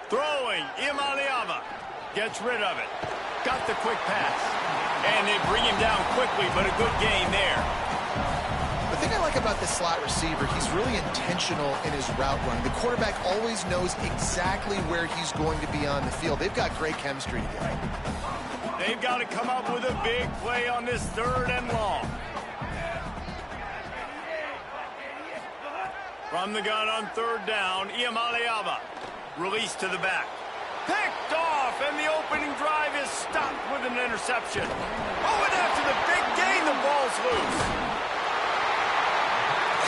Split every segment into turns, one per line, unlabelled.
Throwing, Imaliava gets rid of it. Got the quick pass. And they bring him down quickly, but a good gain there.
The thing I like about this slot receiver, he's really intentional in his route run. The quarterback always knows exactly where he's going to be on the field. They've got great chemistry together.
They've got to come up with a big play on this 3rd and long. From the gun on 3rd down, Imaliava. Release to the back. Picked off, and the opening drive is stopped with an interception. Oh, and after the big gain, the ball's loose.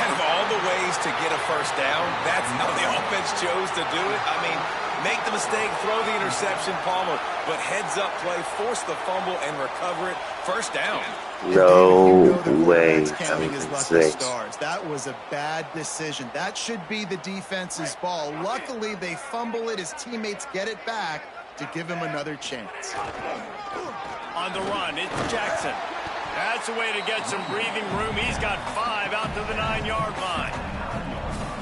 Out of all the ways to get a first down, that's how the offense chose to do it. I mean, make the mistake, throw the interception, Palmer, but heads-up play, force the fumble, and recover it. First down.
No way.
That was a bad decision. That should be the defense's ball. Luckily, they fumble it. His teammates get it back to give him another chance.
On the run, it's Jackson. That's a way to get some breathing room. He's got 5 out to the 9-yard line.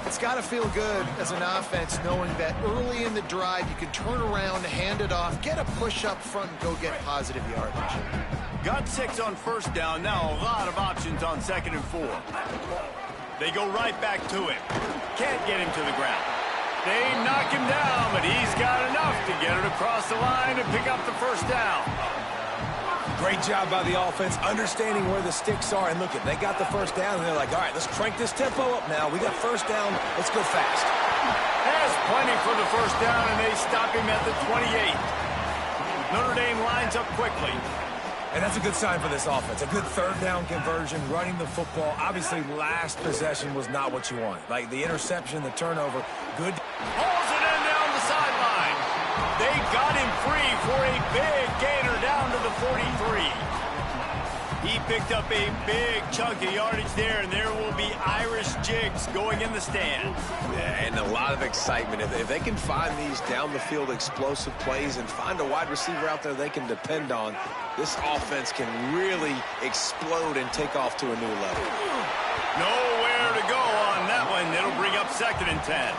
It's got to feel good as an offense knowing that early in the drive you can turn around, hand it off, get a push up front, and go get positive yardage.
Got 6 on 1st down. Now a lot of options on 2nd and 4. They go right back to him. Can't get him to the ground. They knock him down, but he's got enough to get it across the line and pick up the 1st down.
Great job by the offense, understanding where the sticks are. And look, they got the 1st down, and they're like, all right, let's crank this tempo up now. We got 1st down. Let's go fast.
Has plenty for the 1st down, and they stop him at the 28. Notre Dame lines up quickly.
And that's a good sign for this offense. A good 3rd down conversion, running the football. Obviously, last possession was not what you want. Like the interception, the turnover, good.
Hauls it in down the sideline. They got him free for a big gainer down to the 43. He picked up a big chunk of yardage there, and there will be Irish jigs going in the stands.
Yeah, and a lot of excitement. If they can find these down-the-field explosive plays and find a wide receiver out there they can depend on, this offense can really explode and take off to a new level.
Nowhere to go on that one. It'll bring up 2nd and 10.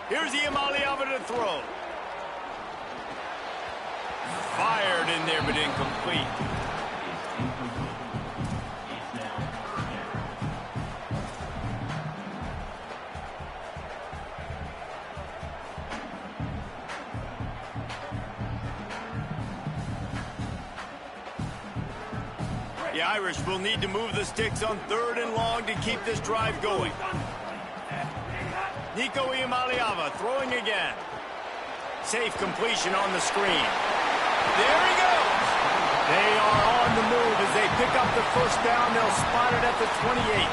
Here's Imaliava to throw. Fired in there, but incomplete. The Irish will need to move the sticks on 3rd and long to keep this drive going. Nico Imaliava throwing again. Safe completion on the screen. There he goes. They are on the move as they pick up the 1st down. They'll spot it at the 28.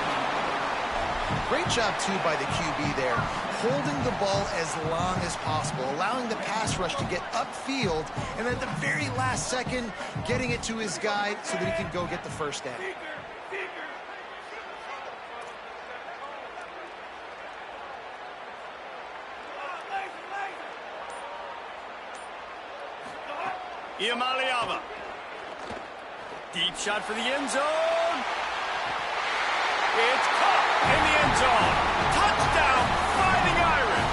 Great job, too, by the QB there. Holding the ball as long as possible, allowing the pass rush to get upfield, and at the very last second, getting it to his guy so that he can go get the 1st down.
Imaliava. Deep shot for the end zone. It's caught in the end zone. Touchdown, Fighting Irish.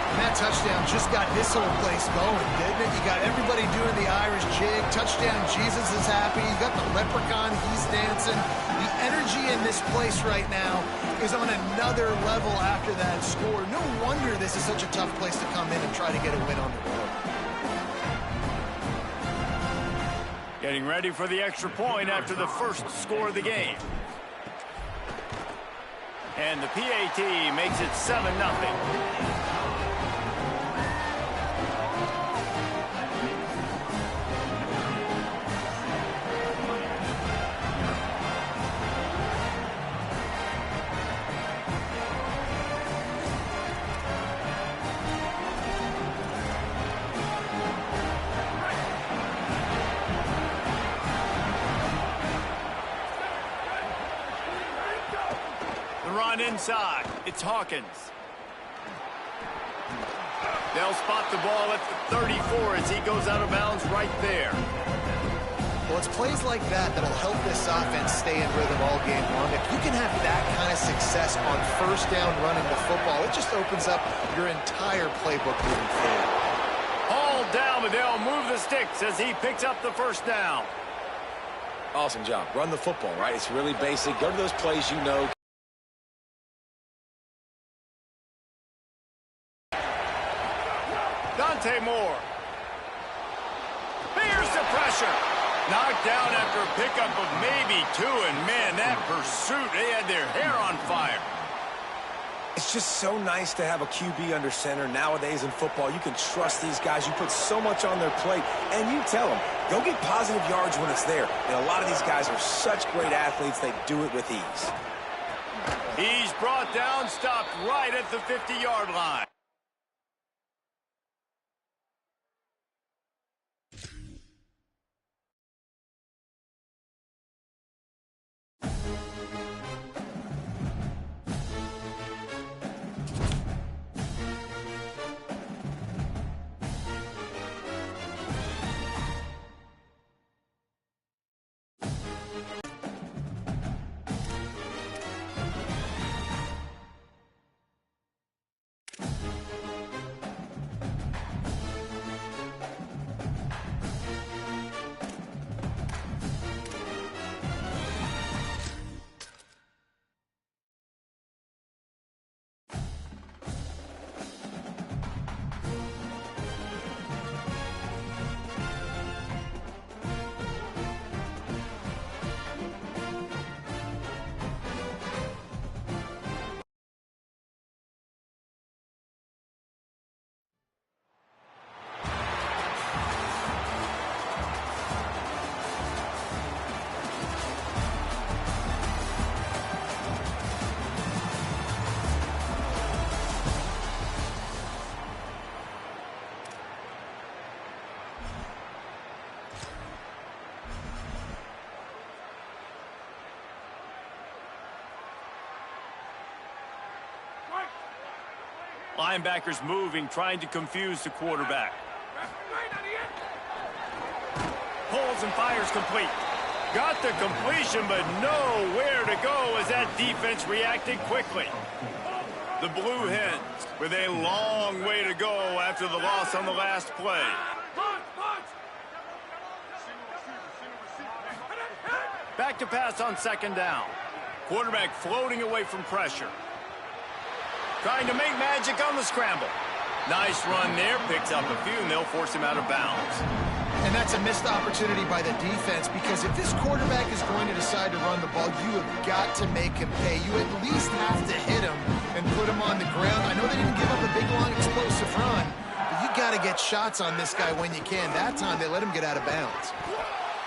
And that touchdown just got this whole place going, didn't it? You got everybody doing the Irish jig. Touchdown, Jesus is happy. You got the leprechaun, he's dancing. The energy in this place right now is on another level after that score. No wonder this is such a tough place to come in and try to get a win on the road.
Getting ready for the extra point after the 1st score of the game. And the PAT makes it 7-0. The run inside. It's Hawkins. They'll spot the ball at the 34 as he goes out of bounds right there.
Well, it's plays like that that'll help this offense stay in rhythm all game long. If you can have that kind of success on first down running the football, it just opens up your entire playbook moving forward.
All down, but they'll move the sticks as he picks up the first down.
Awesome job. Run the football, right? It's really basic. Go to those plays you know.
Moore. Fears the pressure. Knocked down after a pickup of maybe 2, and man, that pursuit, they had their hair on fire.
It's just so nice to have a QB under center. Nowadays in football, you can trust these guys. You put so much on their plate, and you tell them, go get positive yards when it's there. And a lot of these guys are such great athletes, they do it with ease.
He's brought down, stopped right at the 50-yard line. Linebackers moving, trying to confuse the quarterback. Pulls and fires complete. Got the completion, but nowhere to go as that defense reacted quickly. The Blue Hens with a long way to go after the loss on the last play. Back to pass on second down. Quarterback floating away from pressure. Trying to make magic on the scramble. Nice run there, picks up a few, and they'll force him out of bounds.
And that's a missed opportunity by the defense, because if this quarterback is going to decide to run the ball, you have got to make him pay. You at least have to hit him and put him on the ground. I know they didn't give up a big, long, explosive run, but you got to get shots on this guy when you can. That time, they let him get out of bounds.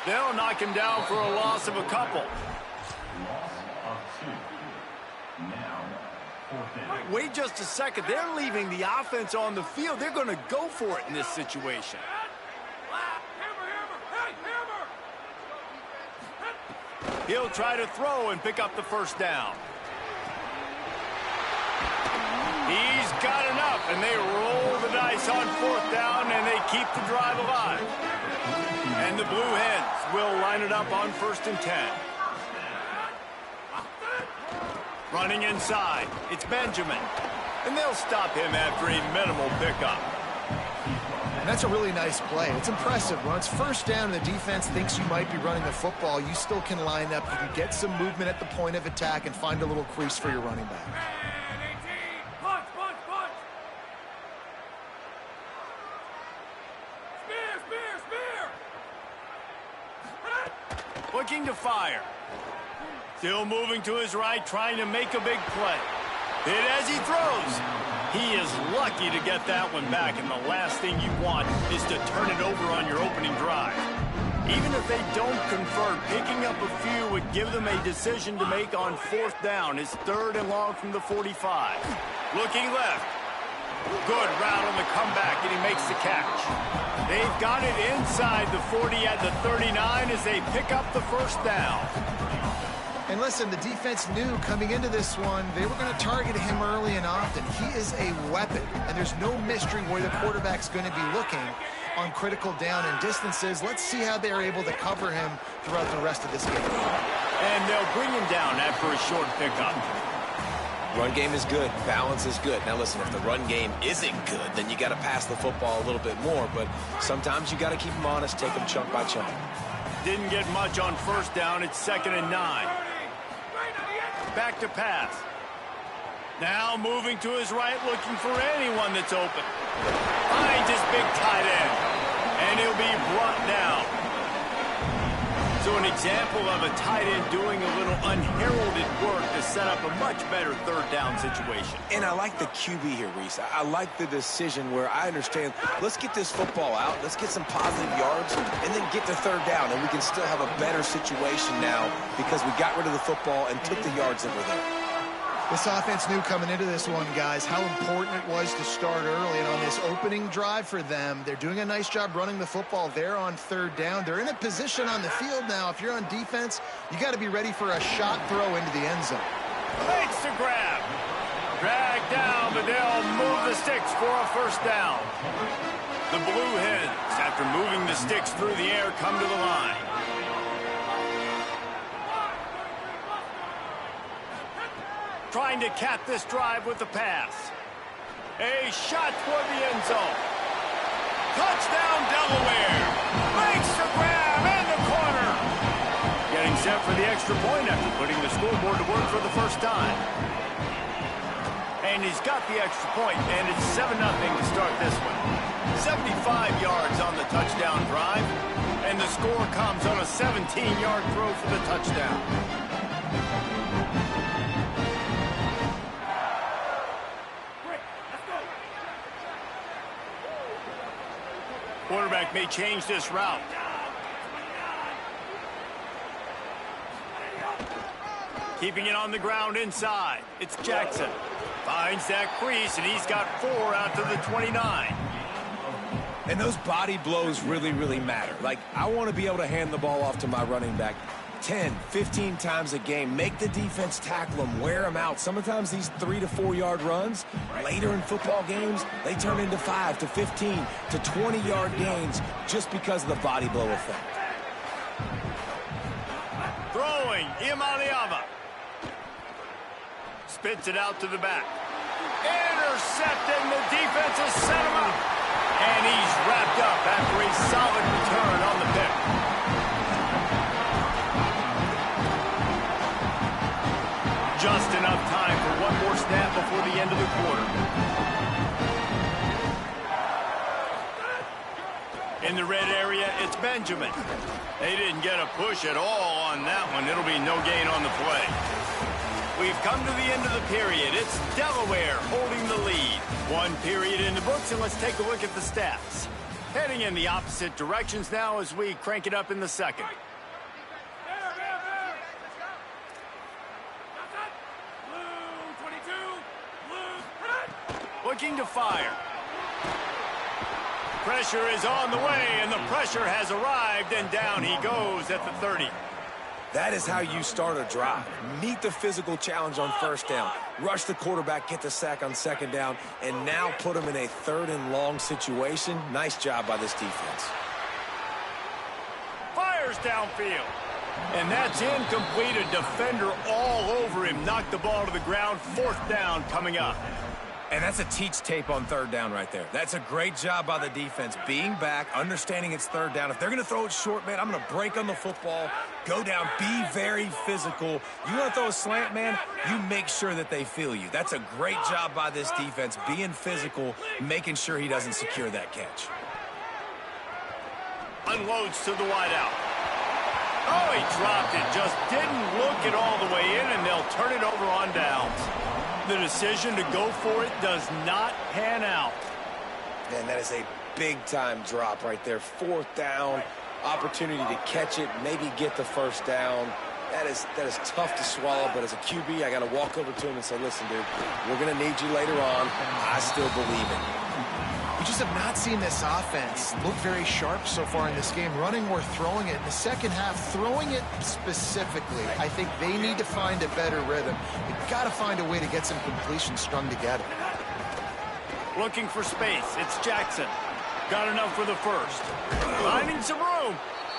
They'll knock him down for a loss of a couple. Wait just a second. They're leaving the offense on the field. They're going to go for it in this situation. He'll try to throw and pick up the first down. He's got enough, and they roll the dice on fourth down, and they keep the drive alive. And the Blue Hens will line it up on 1st and 10. Running inside, it's Benjamin. And they'll stop him after a minimal pickup.
And that's a really nice play. It's impressive. When it's first down and the defense thinks you might be running the football, you still can line up. You can get some movement at the point of attack and find a little crease for your running back.
Looking to fire. Still moving to his right, trying to make a big play. Hit as he throws. He is lucky to get that one back, and the last thing you want is to turn it over on your opening drive. Even if they don't convert, picking up a few would give them a decision to make on 4th down. It's 3rd and long from the 45. Looking left. Good route on the comeback, and he makes the catch. They've got it inside the 40 at the 39 as they pick up the first down.
And listen, the defense knew coming into this one, they were going to target him early and often. He is a weapon, and there's no mystery where the quarterback's going to be looking on critical down and distances. Let's see how they're able to cover him throughout the rest of this game.
And they'll bring him down after a short pickup.
Run game is good. Balance is good. Now, listen, if the run game isn't good, then you got to pass the football a little bit more. But sometimes you got to keep them honest, take them chunk by chunk.
Didn't get much on first down. It's 2nd and 9. Back to pass. Now moving to his right, looking for anyone that's open. Finds his big tight end. And he'll be brought down. So an example of a tight end doing a little unheralded work to set up a much better 3rd down situation.
And I like the QB here, Reese. I like the decision where I understand, let's get this football out, let's get some positive yards, and then get to 3rd down, and we can still have a better situation now because we got rid of the football and took the yards that were there.
This offense knew coming into this one, guys, how important it was to start early. And on this opening drive for them, they're doing a nice job running the football there on 3rd down. They're in a position on the field now. If you're on defense, you got to be ready for a shot throw into the end zone.
Makes the grab. Dragged down, but they'll move the sticks for a 1st down. The Blue Hens, after moving the sticks through the air, come to the line. Trying to cap this drive with the pass. A shot toward the end zone. Touchdown, Delaware. Makes the grab in the corner. Getting set for the extra point after putting the scoreboard to work for the 1st time. And he's got the extra point, and it's 7-0 to start this one. 75 yards on the touchdown drive, and the score comes on a 17-yard throw for the touchdown. Quarterback may change this route. Keeping it on the ground inside. It's Jackson. Finds that crease, and he's got 4 out to the 29.
And those body blows really, really matter. Like, I want to be able to hand the ball off to my running back 10, 15 times a game. Make the defense tackle them, wear them out. Sometimes these 3 to 4 yard runs, later in football games, they turn into 5 to 15 to 20 yard gains just because of the body blow effect.
Throwing, Imaliava. Spits it out to the back. Intercepting, the defense has set him up. And he's wrapped up after a solid return on the pick. Just enough time for one more snap before the end of the quarter. In the red area, it's Benjamin. They didn't get a push at all on that one. It'll be no gain on the play. We've come to the end of the period. It's Delaware holding the lead. 1 period in the books, and let's take a look at the stats. Heading in the opposite directions now as we crank it up in the 2nd. Looking to fire. Pressure is on the way, and the pressure has arrived, and down he goes at the 30.
That is how you start a drive. Meet the physical challenge on 1st down. Rush the quarterback, get the sack on 2nd down, and now put him in a 3rd and long situation. Nice job by this defense.
Fires downfield. And that's incomplete. A defender all over him. Knocked the ball to the ground. 4th down coming up.
And that's a teach tape on 3rd down right there. That's a great job by the defense. Being back, understanding it's 3rd down. If they're going to throw it short, man, I'm going to break on the football, go down, be very physical. You want to throw a slant, man, you make sure that they feel you. That's a great job by this defense, being physical, making sure he doesn't secure that catch.
Unloads to the wideout. Oh, he dropped it. Just didn't look it all the way in, and they'll turn it over on downs. The decision to go for it does not pan out.
Man, that is a big-time drop right there. 4th down, opportunity to catch it, maybe get the 1st down. That is tough to swallow, but as a QB, I got to walk over to him and say, listen, dude, we're going to need you later on. I still believe it.
We just have not seen this offense look very sharp so far in this game, running or throwing it. In the second half, throwing it specifically, I think they need to find a better rhythm. They've got to find a way to get some completions strung together.
Looking for space. It's Jackson. Got enough for the first. Finding some room.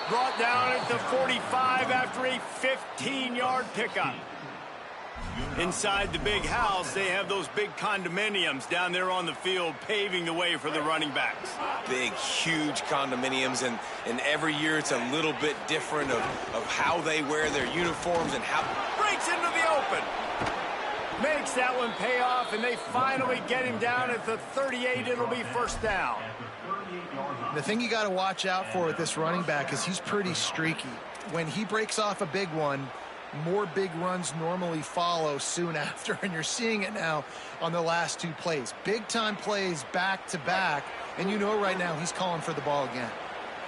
Brought down at the 45 after a 15-yard pickup. Inside the big house, they have those big condominiums down there on the field paving the way for the running backs.
Big, huge condominiums, and every year it's a little bit different of how they wear their uniforms and how...
Breaks into the open. Makes that one pay off, and they finally get him down at the 38. It'll be first down.
The thing you got to watch out for with this running back is he's pretty streaky. When he breaks off a big one, more big runs normally follow soon after, and you're seeing it now on the last two plays. Big-time plays back-to-back, and you know right now he's calling for the ball again.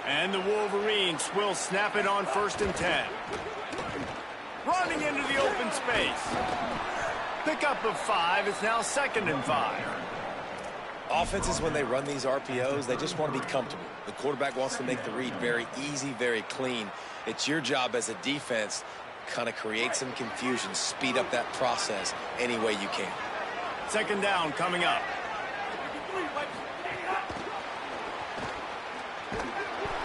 And the Wolverines will snap it on 1st and 10. Running into the open space. Pickup of 5. It's now 2nd and 5.
Offenses, when they run these RPOs, they just want to be comfortable. The quarterback wants to make the read very easy, very clean. It's your job as a defense to kind of create some confusion, speed up that process any way you can.
2nd down coming up.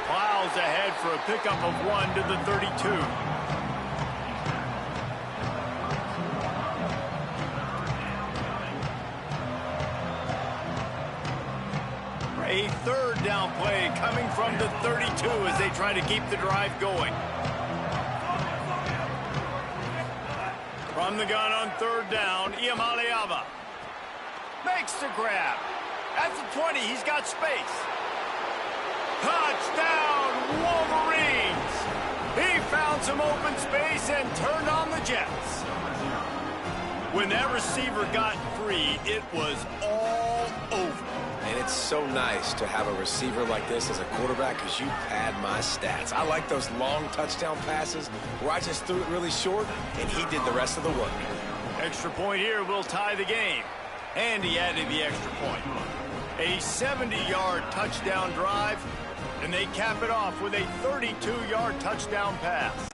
Plows ahead for a pickup of 1 to the 32. A 3rd down play coming from the 32 as they try to keep the drive going. From the gun on 3rd down, Iamaleava makes the grab. At the 20, he's got space. Touchdown, Wolverines! He found some open space and turned on the Jets. When that receiver got free, it was all over.
And it's so nice to have a receiver like this as a quarterback because you pad my stats. I like those long touchdown passes where I just threw it really short and he did the rest of the work.
Extra point here will tie the game. And he added the extra point. A 70-yard touchdown drive, and they cap it off with a 32-yard touchdown pass.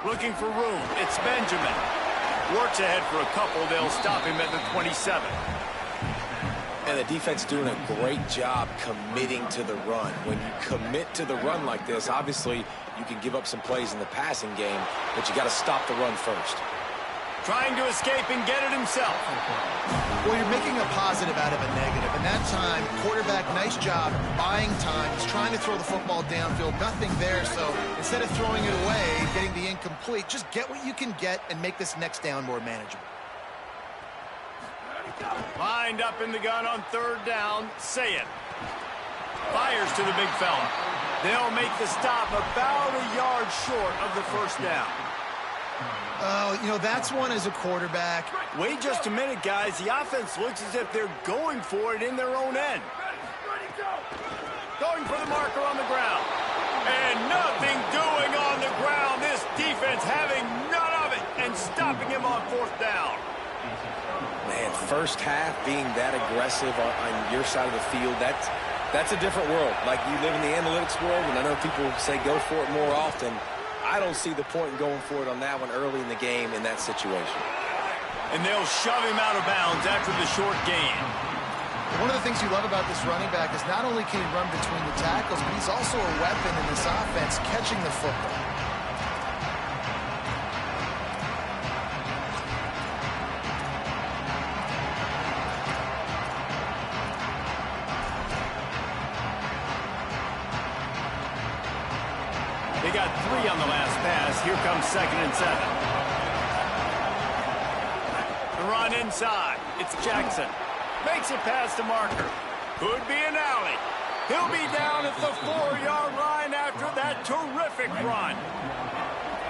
Looking for room. It's Benjamin. Works ahead for a couple. They'll stop him at the 27.
And the defense doing a great job committing to the run. When you commit to the run like this, obviously you can give up some plays in the passing game, but you got to stop the run first.
Trying to escape and get it himself.
Well, you're making a positive out of a negative. And that time, quarterback, nice job buying time. He's trying to throw the football downfield. Nothing there, so instead of throwing it away, getting the incomplete, just get what you can get and make this next down more manageable.
Lined up in the gun on third down. Say it. Fires to the big fella. They'll make the stop about a yard short of the first down.
Oh, you know, that's one as a quarterback.
Wait just a minute, guys. The offense looks as if they're going for it in their own end. Going for the marker on the ground. And nothing doing on the ground. This defense having none of it and stopping him on fourth down.
Man, first half being that aggressive on your side of the field, that's a different world. Like, you live in the analytics world, and I know people say go for it more often. I don't see the point in going for it on that one early in the game in that situation.
And they'll shove him out of bounds after the short gain.
One of the things you love about this running back is not only can he run between the tackles, but he's also a weapon in this offense catching the football.
They got 3 on the last pass. Here comes 2nd and 7. The run inside. It's Jackson. Makes it past the marker. Could be an alley. He'll be down at the 4-yard line after that terrific run.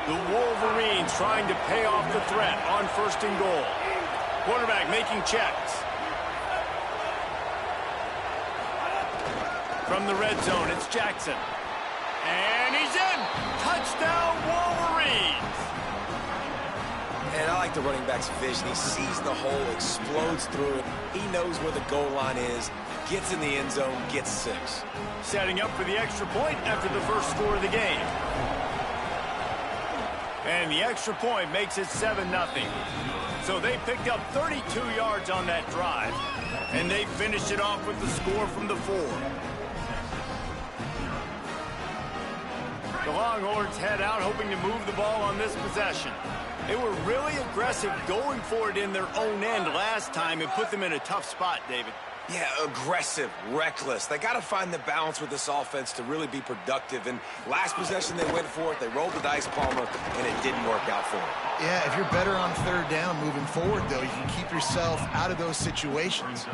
The Wolverines trying to pay off the threat on 1st and goal. Quarterback making checks. From the red zone, it's Jackson. And he's in! Touchdown, Wolverines!
And I like the running back's vision. He sees the hole, explodes through it. He knows where the goal line is, gets in the end zone, gets 6.
Setting up for the extra point after the first score of the game. And the extra point makes it 7-0. So they picked up 32 yards on that drive. And they finished it off with the score from the 4. The Longhorns head out hoping to move the ball on this possession. They were really aggressive going for it in their own end last time and put them in a tough spot, David.
Yeah, aggressive, reckless. They got to find the balance with this offense to really be productive. And last possession, they went for it. They rolled the dice, Palmer, and it didn't work out for them.
Yeah, if you're better on third down moving forward, though, you can keep yourself out of those situations.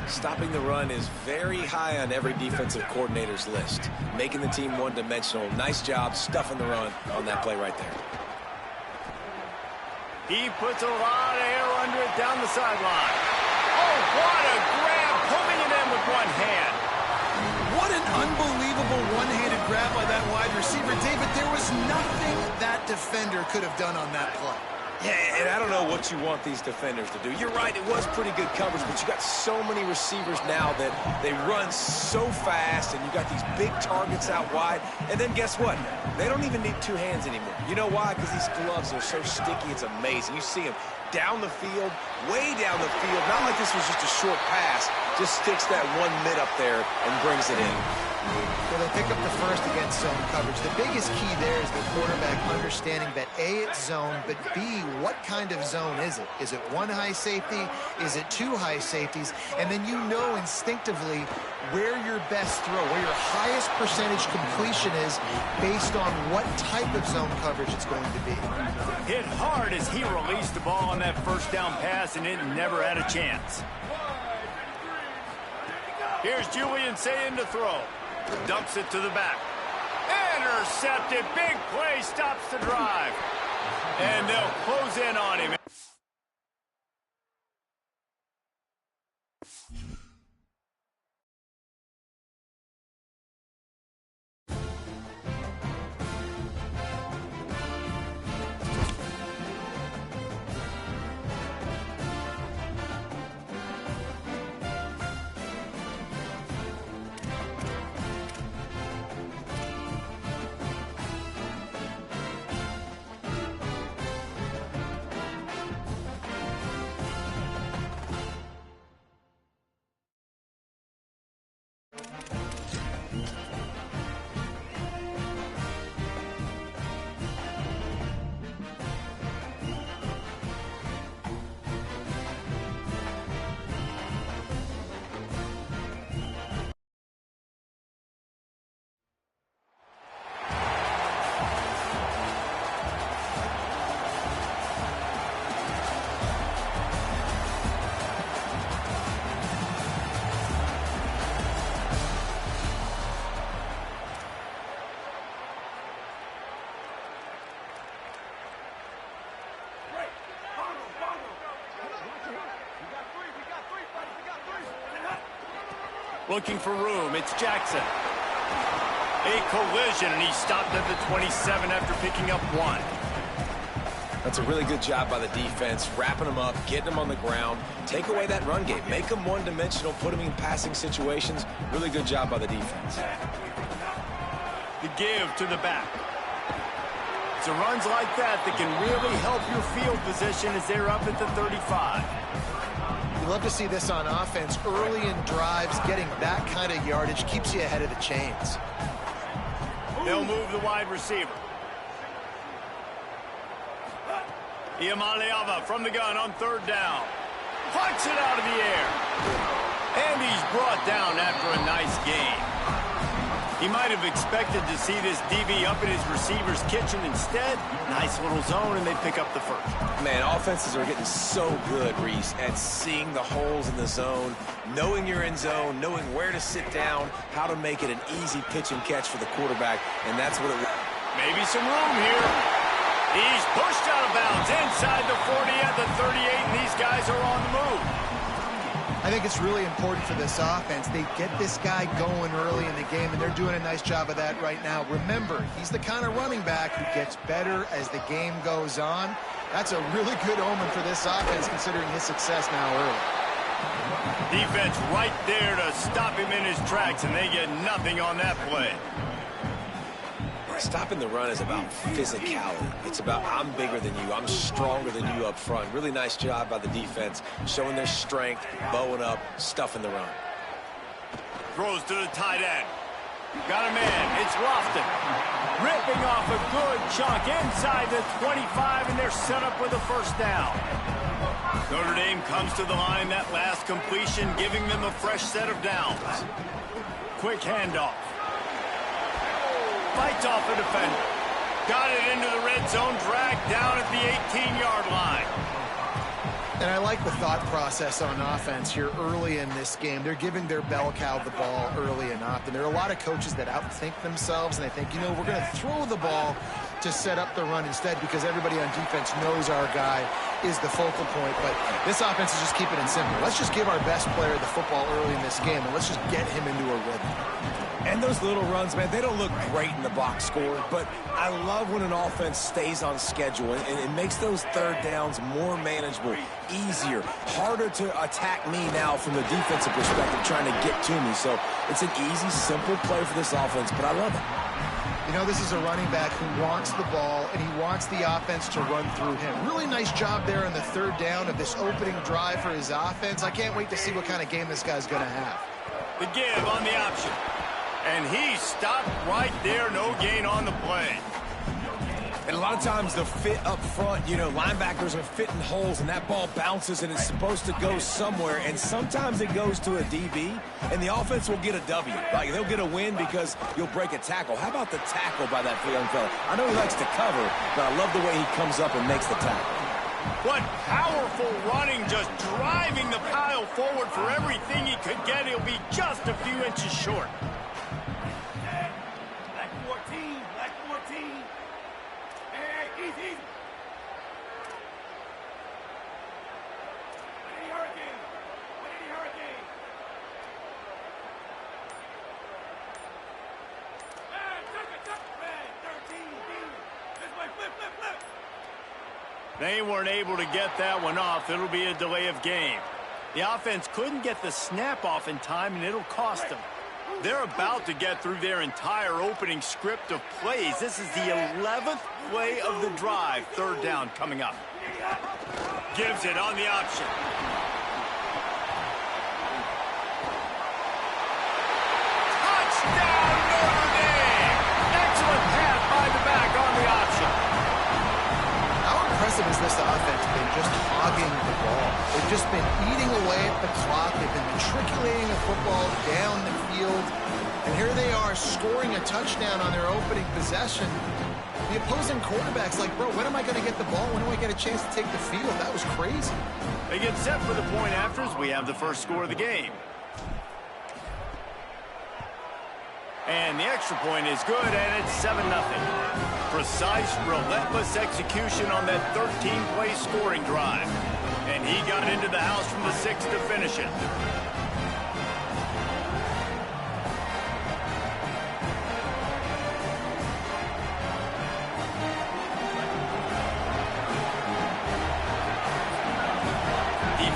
Stopping the run is very high on every defensive coordinator's list. Making the team one-dimensional. Nice job stuffing the run on that play right there.
He puts a lot of air under it down the sideline. Oh, what a grab, pulling it in with one hand.
What an unbelievable one-handed grab by that wide receiver. David, there was nothing that defender could have done on that play.
Yeah, and I don't know what you want these defenders to do. You're right, it was pretty good coverage, but you got so many receivers now that they run so fast, and you got these big targets out wide. And then guess what? They don't even need 2 hands anymore. You know why? Because these gloves are so sticky, it's amazing. You see them down the field, way down the field. Not like this was just a short pass. Just sticks that 1 mid up there and brings it in.
Well, they pick up the first against zone coverage. The biggest key there is the quarterback understanding that A, it's zone, but B, what kind of zone is it? Is it 1 high safety? Is it 2 high safeties? And then you know instinctively where your best throw, where your highest percentage completion is based on what type of zone coverage it's going to be.
Hit hard as he released the ball on that first down pass, and it never had a chance. Here's Julian saying to throw. Dumps it to the back. Intercepted. Big play stops the drive. And they'll close in on him. Looking for room. It's Jackson. A collision, and he stopped at the 27 after picking up 1.
That's a really good job by the defense, wrapping them up, getting them on the ground, take away that run game, make them one-dimensional, put them in passing situations. Really good job by the defense.
The give to the back. It's the runs like that that can really help your field position as they're up at the 35.
You love to see this on offense. Early in drives, getting that kind of yardage keeps you ahead of the chains.
They'll move the wide receiver. Iamaleava from the gun on 3rd down. Plucks it out of the air. And he's brought down after a nice gain. He might have expected to see this DB up in his receiver's kitchen. Instead, nice little zone, and they pick up the first.
Man, offenses are getting so good, Reese, at seeing the holes in the zone, knowing you're in zone, knowing where to sit down, how to make it an easy pitch and catch for the quarterback, and that's what it was.
Maybe some room here. He's pushed out of bounds inside the 40 at the 38, and these guys are on the move.
I think it's really important for this offense. They get this guy going early in the game, and they're doing a nice job of that right now. Remember, he's the kind of running back who gets better as the game goes on. That's a really good omen for this offense, considering his success now early.
Defense right there to stop him in his tracks, and they get nothing on that play.
Stopping the run is about physicality. It's about I'm bigger than you. I'm stronger than you up front. Really nice job by the defense, showing their strength, bowing up, stuffing the run.
Throws to the tight end. Got a man. It's Lofton. Ripping off a good chunk inside the 25, and they're set up with a 1st down. Notre Dame comes to the line that last completion, giving them a fresh set of downs. Quick handoff. Fights off a defender. Got it into the red zone, dragged down at the 18-yard line.
And I like the thought process on offense here early in this game. They're giving their bell cow the ball early and often. There are a lot of coaches that outthink themselves, and they think, you know, we're going to throw the ball to set up the run instead because everybody on defense knows our guy is the focal point. But this offense is just keeping it simple. Let's just give our best player the football early in this game, and let's just get him into a rhythm.
And those little runs, man, they don't look great in the box score, but I love when an offense stays on schedule, and it makes those 3rd downs more manageable, easier, harder to attack me now from the defensive perspective, trying to get to me. So it's an easy, simple play for this offense, but I love it.
You know, this is a running back who wants the ball, and he wants the offense to run through him. Really nice job there on the 3rd down of this opening drive for his offense. I can't wait to see what kind of game this guy's going to have.
The give on the option. And he stopped right there, no gain on the play.
And a lot of times the fit up front, you know, linebackers are fitting holes, and that ball bounces, and it's supposed to go somewhere, and sometimes it goes to a DB, and the offense will get a W. Like, they'll get a win because you'll break a tackle. How about the tackle by that young fella? I know he likes to cover, but I love the way he comes up and makes the tackle.
What powerful running, just driving the pile forward for everything he could get. He'll be just a few inches short. They weren't able to get that one off. It'll be a delay of game. The offense couldn't get the snap off in time, and it'll cost them. They're about to get through their entire opening script of plays. This is the 11th play of the drive. 3rd down coming up. Gives it on the option. Touchdown, Notre Dame! Excellent pass by the back on the option.
How impressive has this offense been just hogging the ball? They've just been eating away at the clock. They've been matriculating the football down the field. And here they are scoring a touchdown on their opening possession. The opposing quarterback's like, bro, when am I going to get the ball? When do I get a chance to take the field? That was crazy.
They get set for the point afters. We have the first score of the game. And the extra point is good, and it's 7-0. Precise, relentless execution on that 13-play scoring drive. And he got into the house from the 6 to finish it.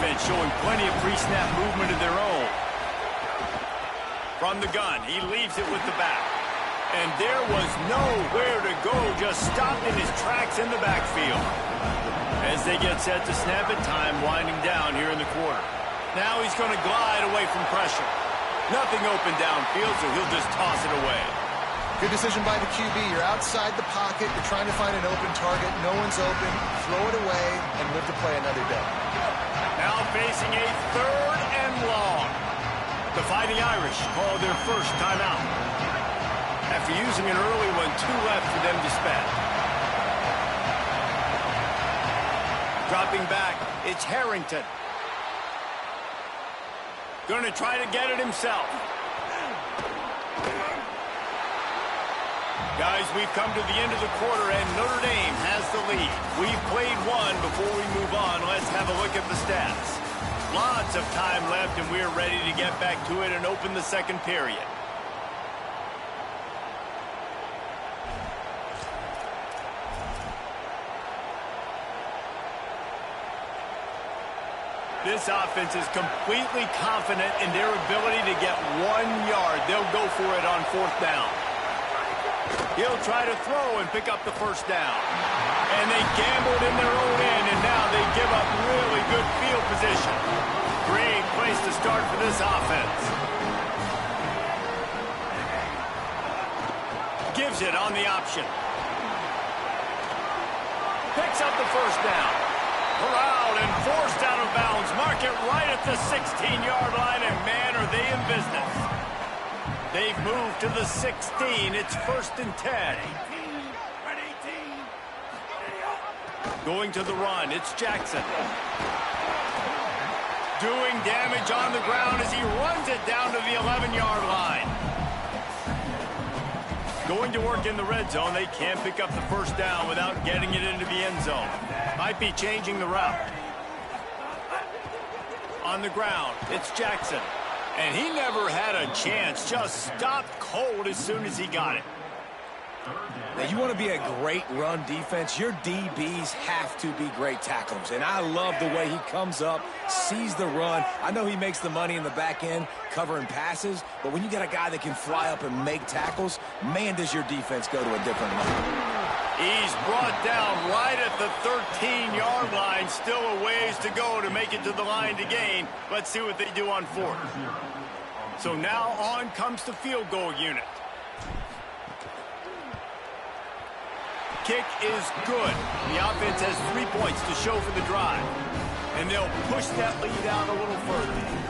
defense showing plenty of pre-snap movement of their own. From the gun, he leaves it with the back. And there was nowhere to go, just stopped in his tracks in the backfield. As they get set to snap it, time winding down here in the quarter. Now he's going to glide away from pressure. Nothing open downfield, so he'll just toss it away.
Good decision by the QB. You're outside the pocket. You're trying to find an open target. No one's open. Throw it away and live to play another day.
Now facing a 3rd and long. The Fighting Irish call their first timeout. After using an early one, 2 left for them to spend. Dropping back, it's Harrington. Going to try to get it himself. Guys, we've come to the end of the quarter, and Notre Dame has the lead. We've played one. Before we move on, let's have a look at the stats. Lots of time left, and we're ready to get back to it and open the second period. This offense is completely confident in their ability to get 1 yard. They'll go for it on 4th down. He'll try to throw and pick up the first down. And they gambled in their own end, and now they give up really good field position. Great place to start for this offense. Gives it on the option. Picks up the first down. Corralled and forced out of bounds. Mark it right at the 16-yard line, and man, are they in business. They've moved to the 16. It's 1st and 10. Going to the run, it's Jackson. Doing damage on the ground as he runs it down to the 11-yard line. Going to work in the red zone. They can't pick up the first down without getting it into the end zone. Might be changing the route. On the ground, it's Jackson. And he never had a chance. Just stopped cold as soon as he got it.
Now, you want to be a great run defense, your DBs have to be great tacklers. And I love the way he comes up, sees the run. I know he makes the money in the back end covering passes, but when you got a guy that can fly up and make tackles, man, does your defense go to a different level.
He's brought down right at the 13-yard line. Still a ways to go to make it to the line to gain. Let's see what they do on 4th. So now on comes the field goal unit. Kick is good. The offense has 3 points to show for the drive. And they'll push that lead out a little further.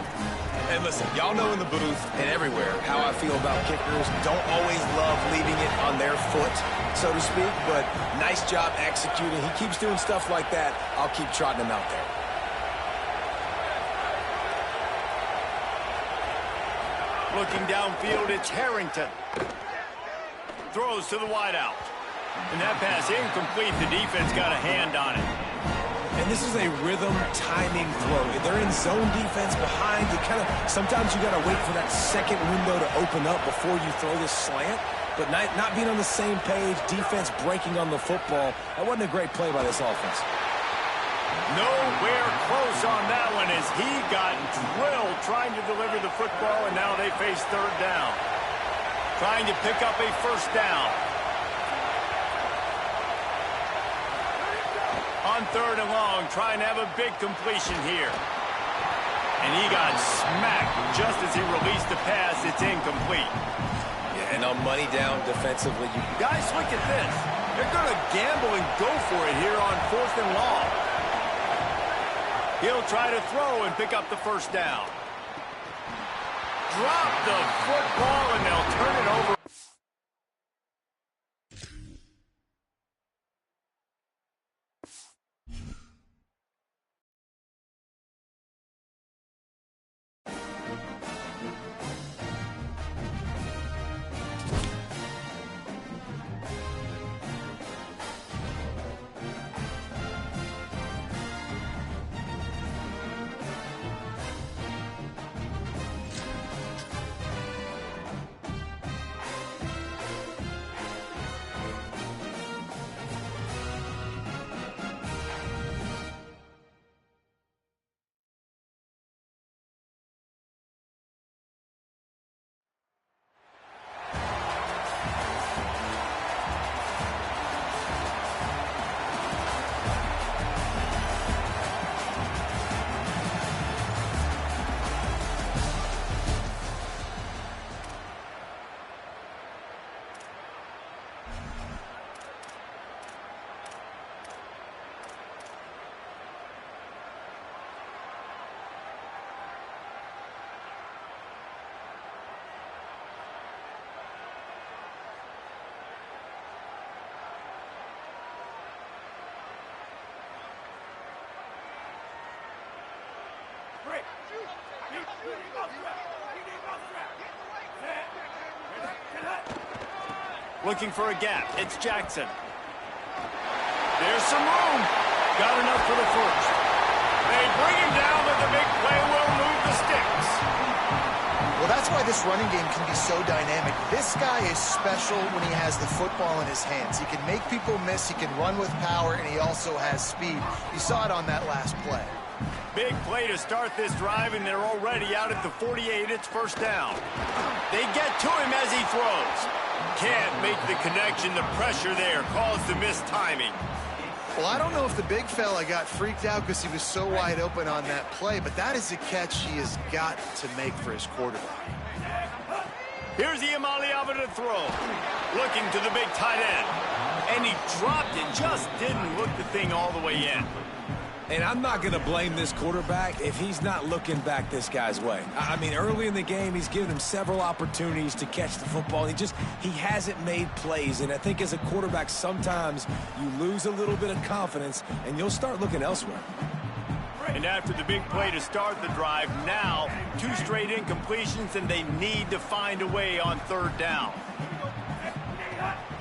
And listen, y'all know in the booth and everywhere how I feel about kickers. Don't always love leaving it on their foot, so to speak, but nice job executing. He keeps doing stuff like that. I'll keep trotting him out there.
Looking downfield, it's Harrington. Throws to the wideout. And that pass incomplete. The defense got a hand on it.
And this is a rhythm timing throw. They're in zone defense behind. You sometimes you got to wait for that second window to open up before you throw this slant. But not being on the same page, defense breaking on the football. That wasn't a great play by this offense.
Nowhere close on that one as he got drilled trying to deliver the football, and now they face 3rd down. Trying to pick up a first down. On 3rd and long, trying to have a big completion here. And he got smacked just as he released the pass. It's incomplete.
Yeah, and on money down defensively.
Guys, look at this. They're going to gamble and go for it here on 4th and long. He'll try to throw and pick up the first down. Drop the football, and they'll turn it over. Looking for a gap. It's Jackson. There's some room. Got enough for the first. They bring him down, but the big play will move the sticks.
Well, that's why this running game can be so dynamic. This guy is special when he has the football in his hands. He can make people miss, he can run with power, and he also has speed. You saw it on that last play.
Big play to start this drive, and they're already out at the 48. It's first down. They get to him as he throws. Can't make the connection. The pressure there caused the missed timing.
Well, I don't know if the big fella got freaked out because he was so wide open on that play, but that is a catch he has got to make for his quarterback.
Here's Iamaleava to throw. Looking to the big tight end. And he dropped it. Just didn't look the thing all the way in.
And I'm not going to blame this quarterback if he's not looking back this guy's way. I mean, early in the game, he's given him several opportunities to catch the football. He hasn't made plays. And I think as a quarterback, sometimes you lose a little bit of confidence, and you'll start looking elsewhere.
And after the big play to start the drive, now 2 straight incompletions, and they need to find a way on third down.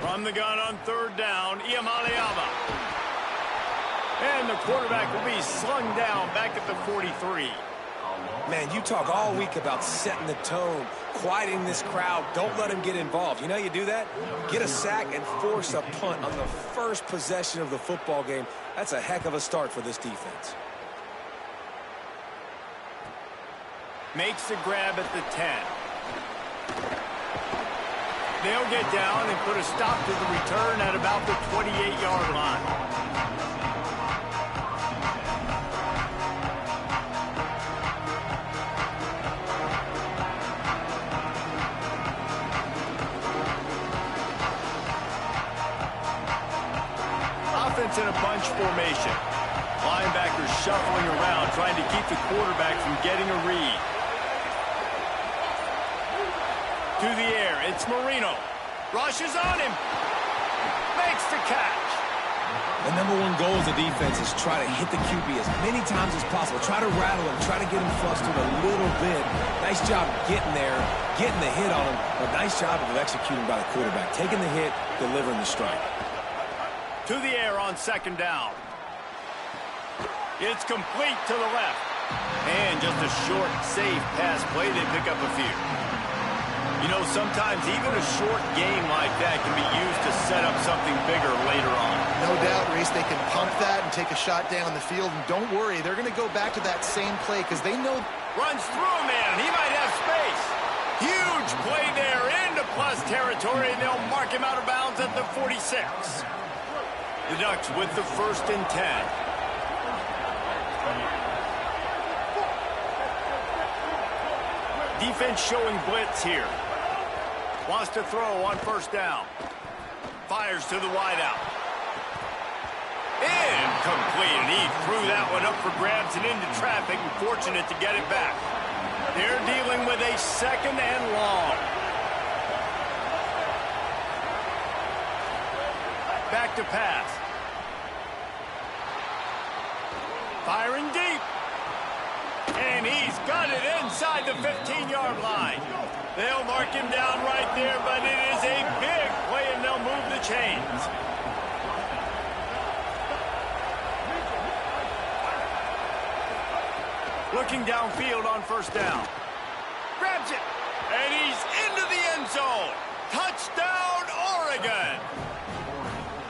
From the gun on third down, Iamaleava. And the quarterback will be slung down back at the 43.
Man, you talk all week about setting the tone, quieting this crowd. Don't let him get involved. You know how you do that? Get a sack and force a punt on the first possession of the football game. That's a heck of a start for this defense.
Makes the grab at the 10. They'll get down and put a stop to the return at about the 28-yard line. Offense in a bunch formation. Linebackers shuffling around, trying to keep the quarterback from getting a read. To the air, it's Marino. Rushes on him. Makes the catch.
The number one goal as a defense is try to hit the QB as many times as possible. Try to rattle him. Try to get him flustered a little bit. Nice job getting there, getting the hit on him. But nice job of executing by the quarterback. Taking the hit, delivering the strike.
To the air on second down. It's complete to the left. And just a short, safe pass play. They pick up a few. You know, sometimes even a short game like that can be used to set up something bigger later on.
No doubt, Reese, they can pump that and take a shot down the field. And don't worry, they're going to go back to that same play because they know.
Runs through a man. He might have space. Huge play there into plus territory, and they'll mark him out of bounds at the 46. The Ducks with the 1st and 10. Defense showing blitz here. Wants to throw on first down. Fires to the wideout. Incomplete, and he threw that one up for grabs and into traffic, and fortunate to get it back. They're dealing with a 2nd and long. Back to pass. Firing deep. And he's got it inside the 15-yard line. They'll mark him down right there, but it is a big play, and they'll move the chains. Looking downfield on first down. Grabs it. And he's into the end zone. Touchdown, Oregon.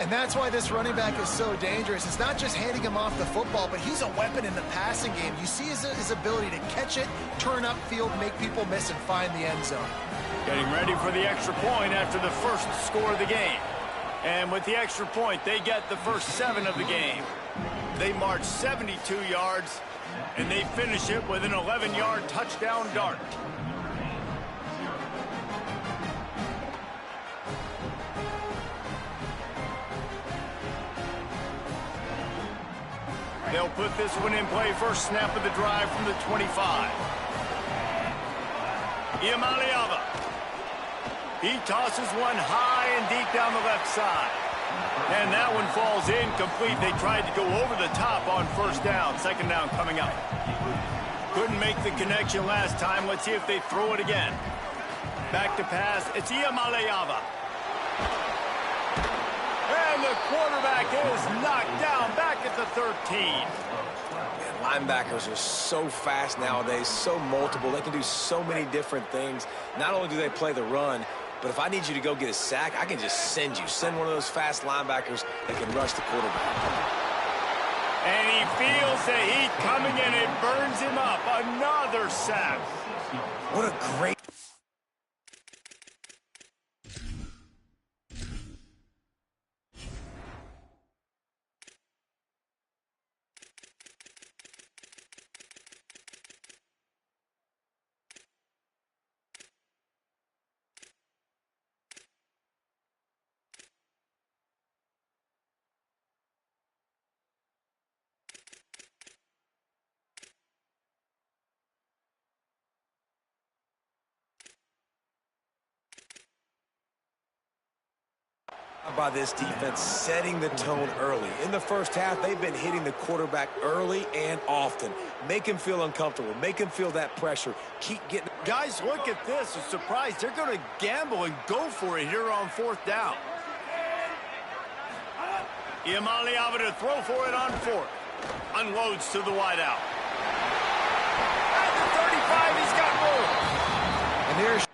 And that's why this running back is so dangerous. It's not just handing him off the football, but he's a weapon in the passing game. You see his ability to catch it, turn upfield, make people miss, and find the end zone.
Getting ready for the extra point after the first score of the game. And with the extra point, they get the first 7 of the game. They march 72 yards, and they finish it with an 11-yard touchdown dart. They'll put this one in play. First snap of the drive from the 25. Iamaleava. He tosses one high and deep down the left side. And that one falls incomplete. They tried to go over the top on first down. Second down coming up. Couldn't make the connection last time. Let's see if they throw it again. Back to pass. It's Iamaleava. And the quarterback is knocked down back at the 13.
Man, linebackers are so fast nowadays, so multiple. They can do so many different things. Not only do they play the run, but if I need you to go get a sack, I can just send you. Send one of those fast linebackers that can rush the quarterback.
And he feels the heat coming in. It burns him up. Another sack.
What a great... by this defense, setting the tone early. In the first half, they've been hitting the quarterback early and often. Make him feel uncomfortable. Make him feel that pressure. Keep getting...
Guys, look at this. A surprise. They're going to gamble and go for it here on 4th down. Iamaleava to throw for it on 4th. Unloads to the wideout. At the 35, he's got more.
And there's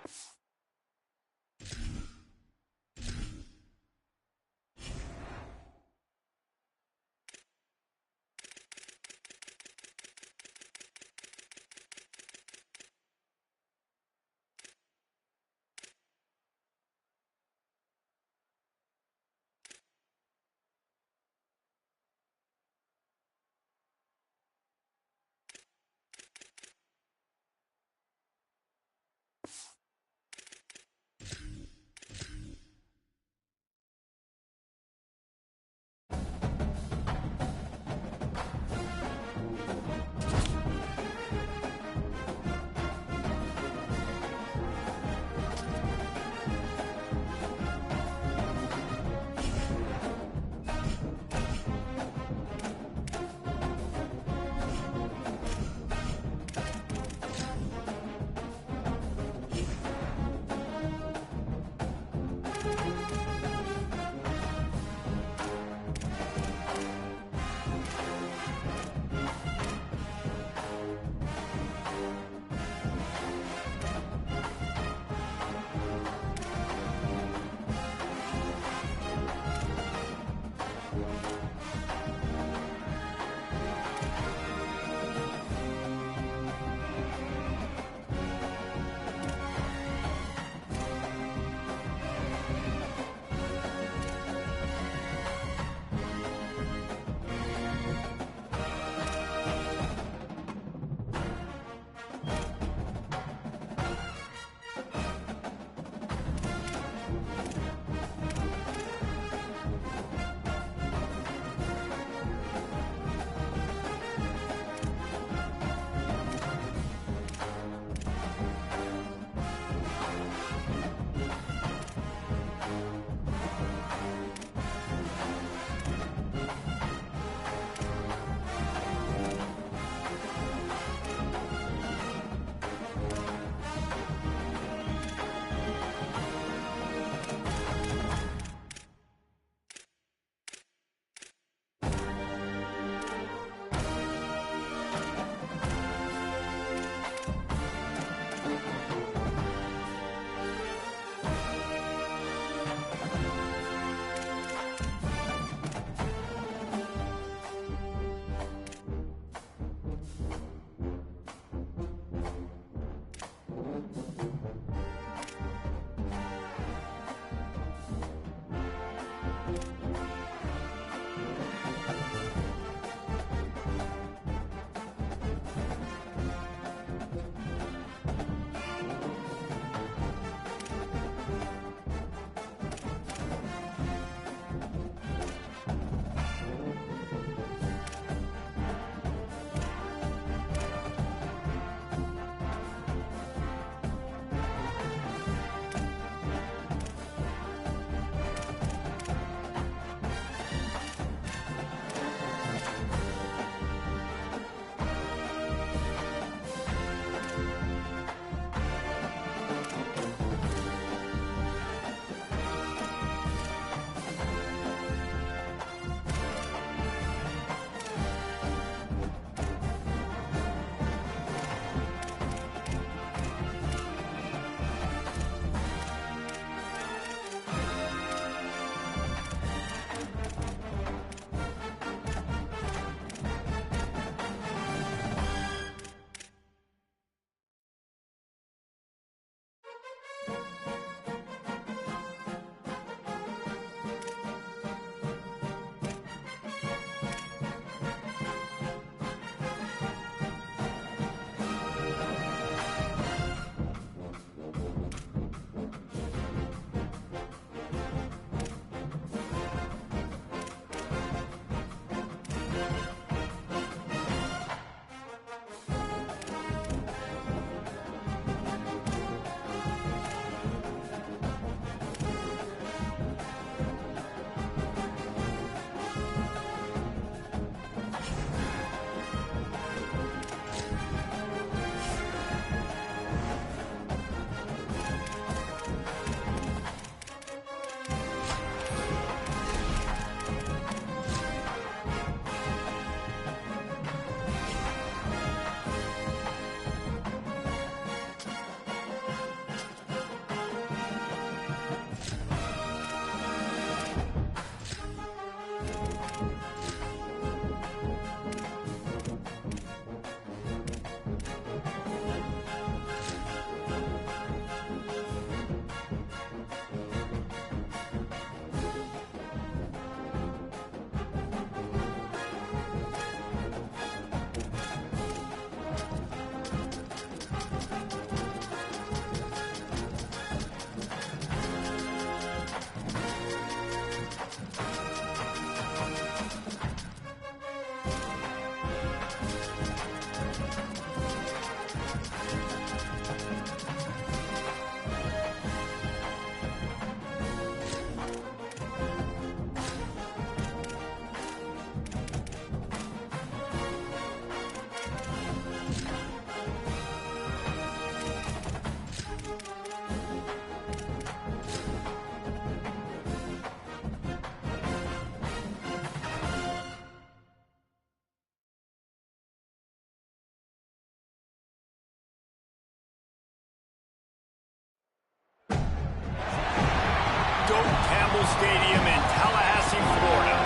T-Mobile Stadium in Tallahassee, Florida.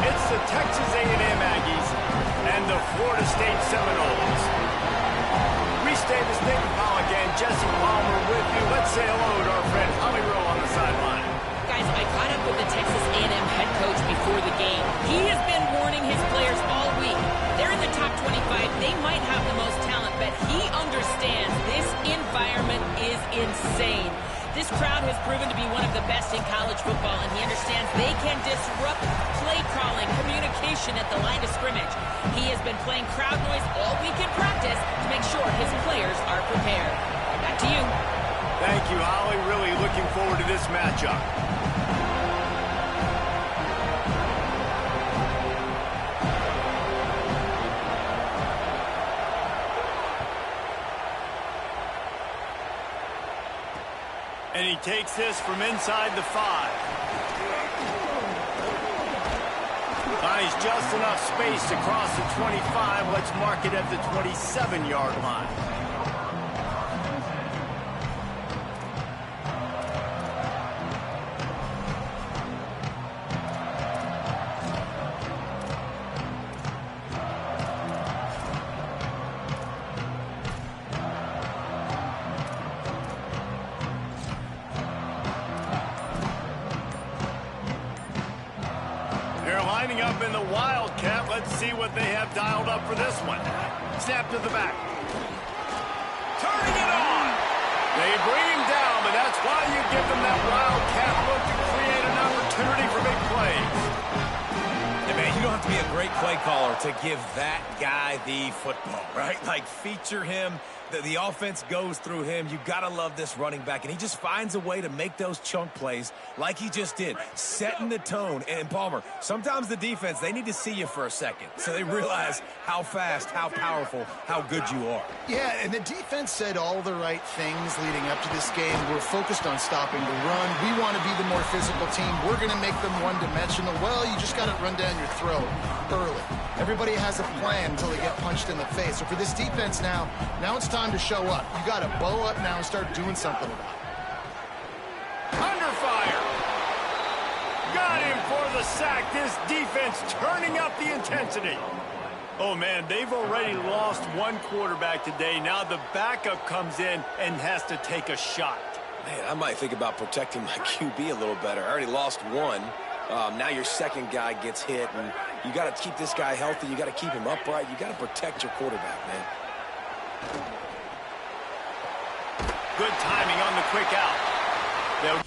It's the Texas A&M Aggies and the Florida State Seminoles. Reese Davis, Nathan Pollock, and Jesse Palmer with you. Let's say hello to our friend Holly Rowe on the sideline.
Guys, I caught up with the Texas A&M head coach before the game. He has been warning his players all week. They're in the top 25. They might have the most talent, but he understands this environment is insane. This crowd has proven to be one of the best in college football, and he understands they can disrupt play calling, communication at the line of scrimmage. He has been playing crowd noise all week in practice to make sure his players are prepared. Back to you.
Thank you, Holly. Really looking forward to this matchup. And he takes this from inside the 5. He's just enough space to cross the 25. Let's mark it at the 27-yard line. Lining up in the Wildcat. Let's see what they have dialed up for this one. Snap to the back. Turning it on. They bring him down, but that's why you give them that Wildcat look to create an opportunity for big plays.
Hey, man, you don't have to be a great play caller to give that guy the football, right? Like, feature him. The offense goes through him. You got to love this running back, and he just finds a way to make those chunk plays like he just did, setting the tone. And Palmer, sometimes the defense, they need to see you for a second so they realize how fast, how powerful, how good you are.
Yeah, and the defense said all the right things leading up to this game. We're focused on stopping the run. We want to be the more physical team. We're going to make them one-dimensional. Well, you just got to run down your throat early. Everybody has a plan until they get punched in the face. So for this defense now it's time to show up. You got to bow up now and start doing something about it.
Under fire. Got him for the sack. This defense turning up the intensity. Oh, man, they've already lost one quarterback today. Now the backup comes in and has to take a shot.
Man, I might think about protecting my QB a little better. I already lost one. Now your second guy gets hit, and you got to keep this guy healthy. You got to keep him upright. You got to protect your quarterback, man.
Good timing on the quick out. They'll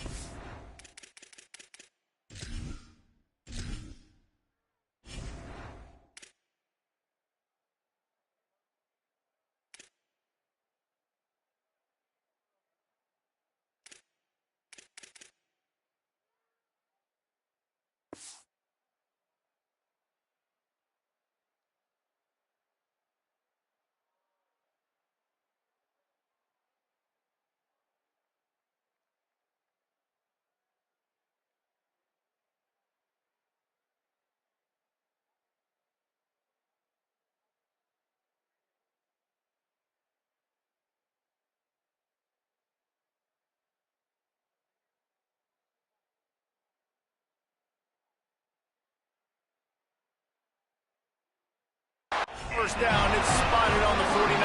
first down. It's spotted on the 49.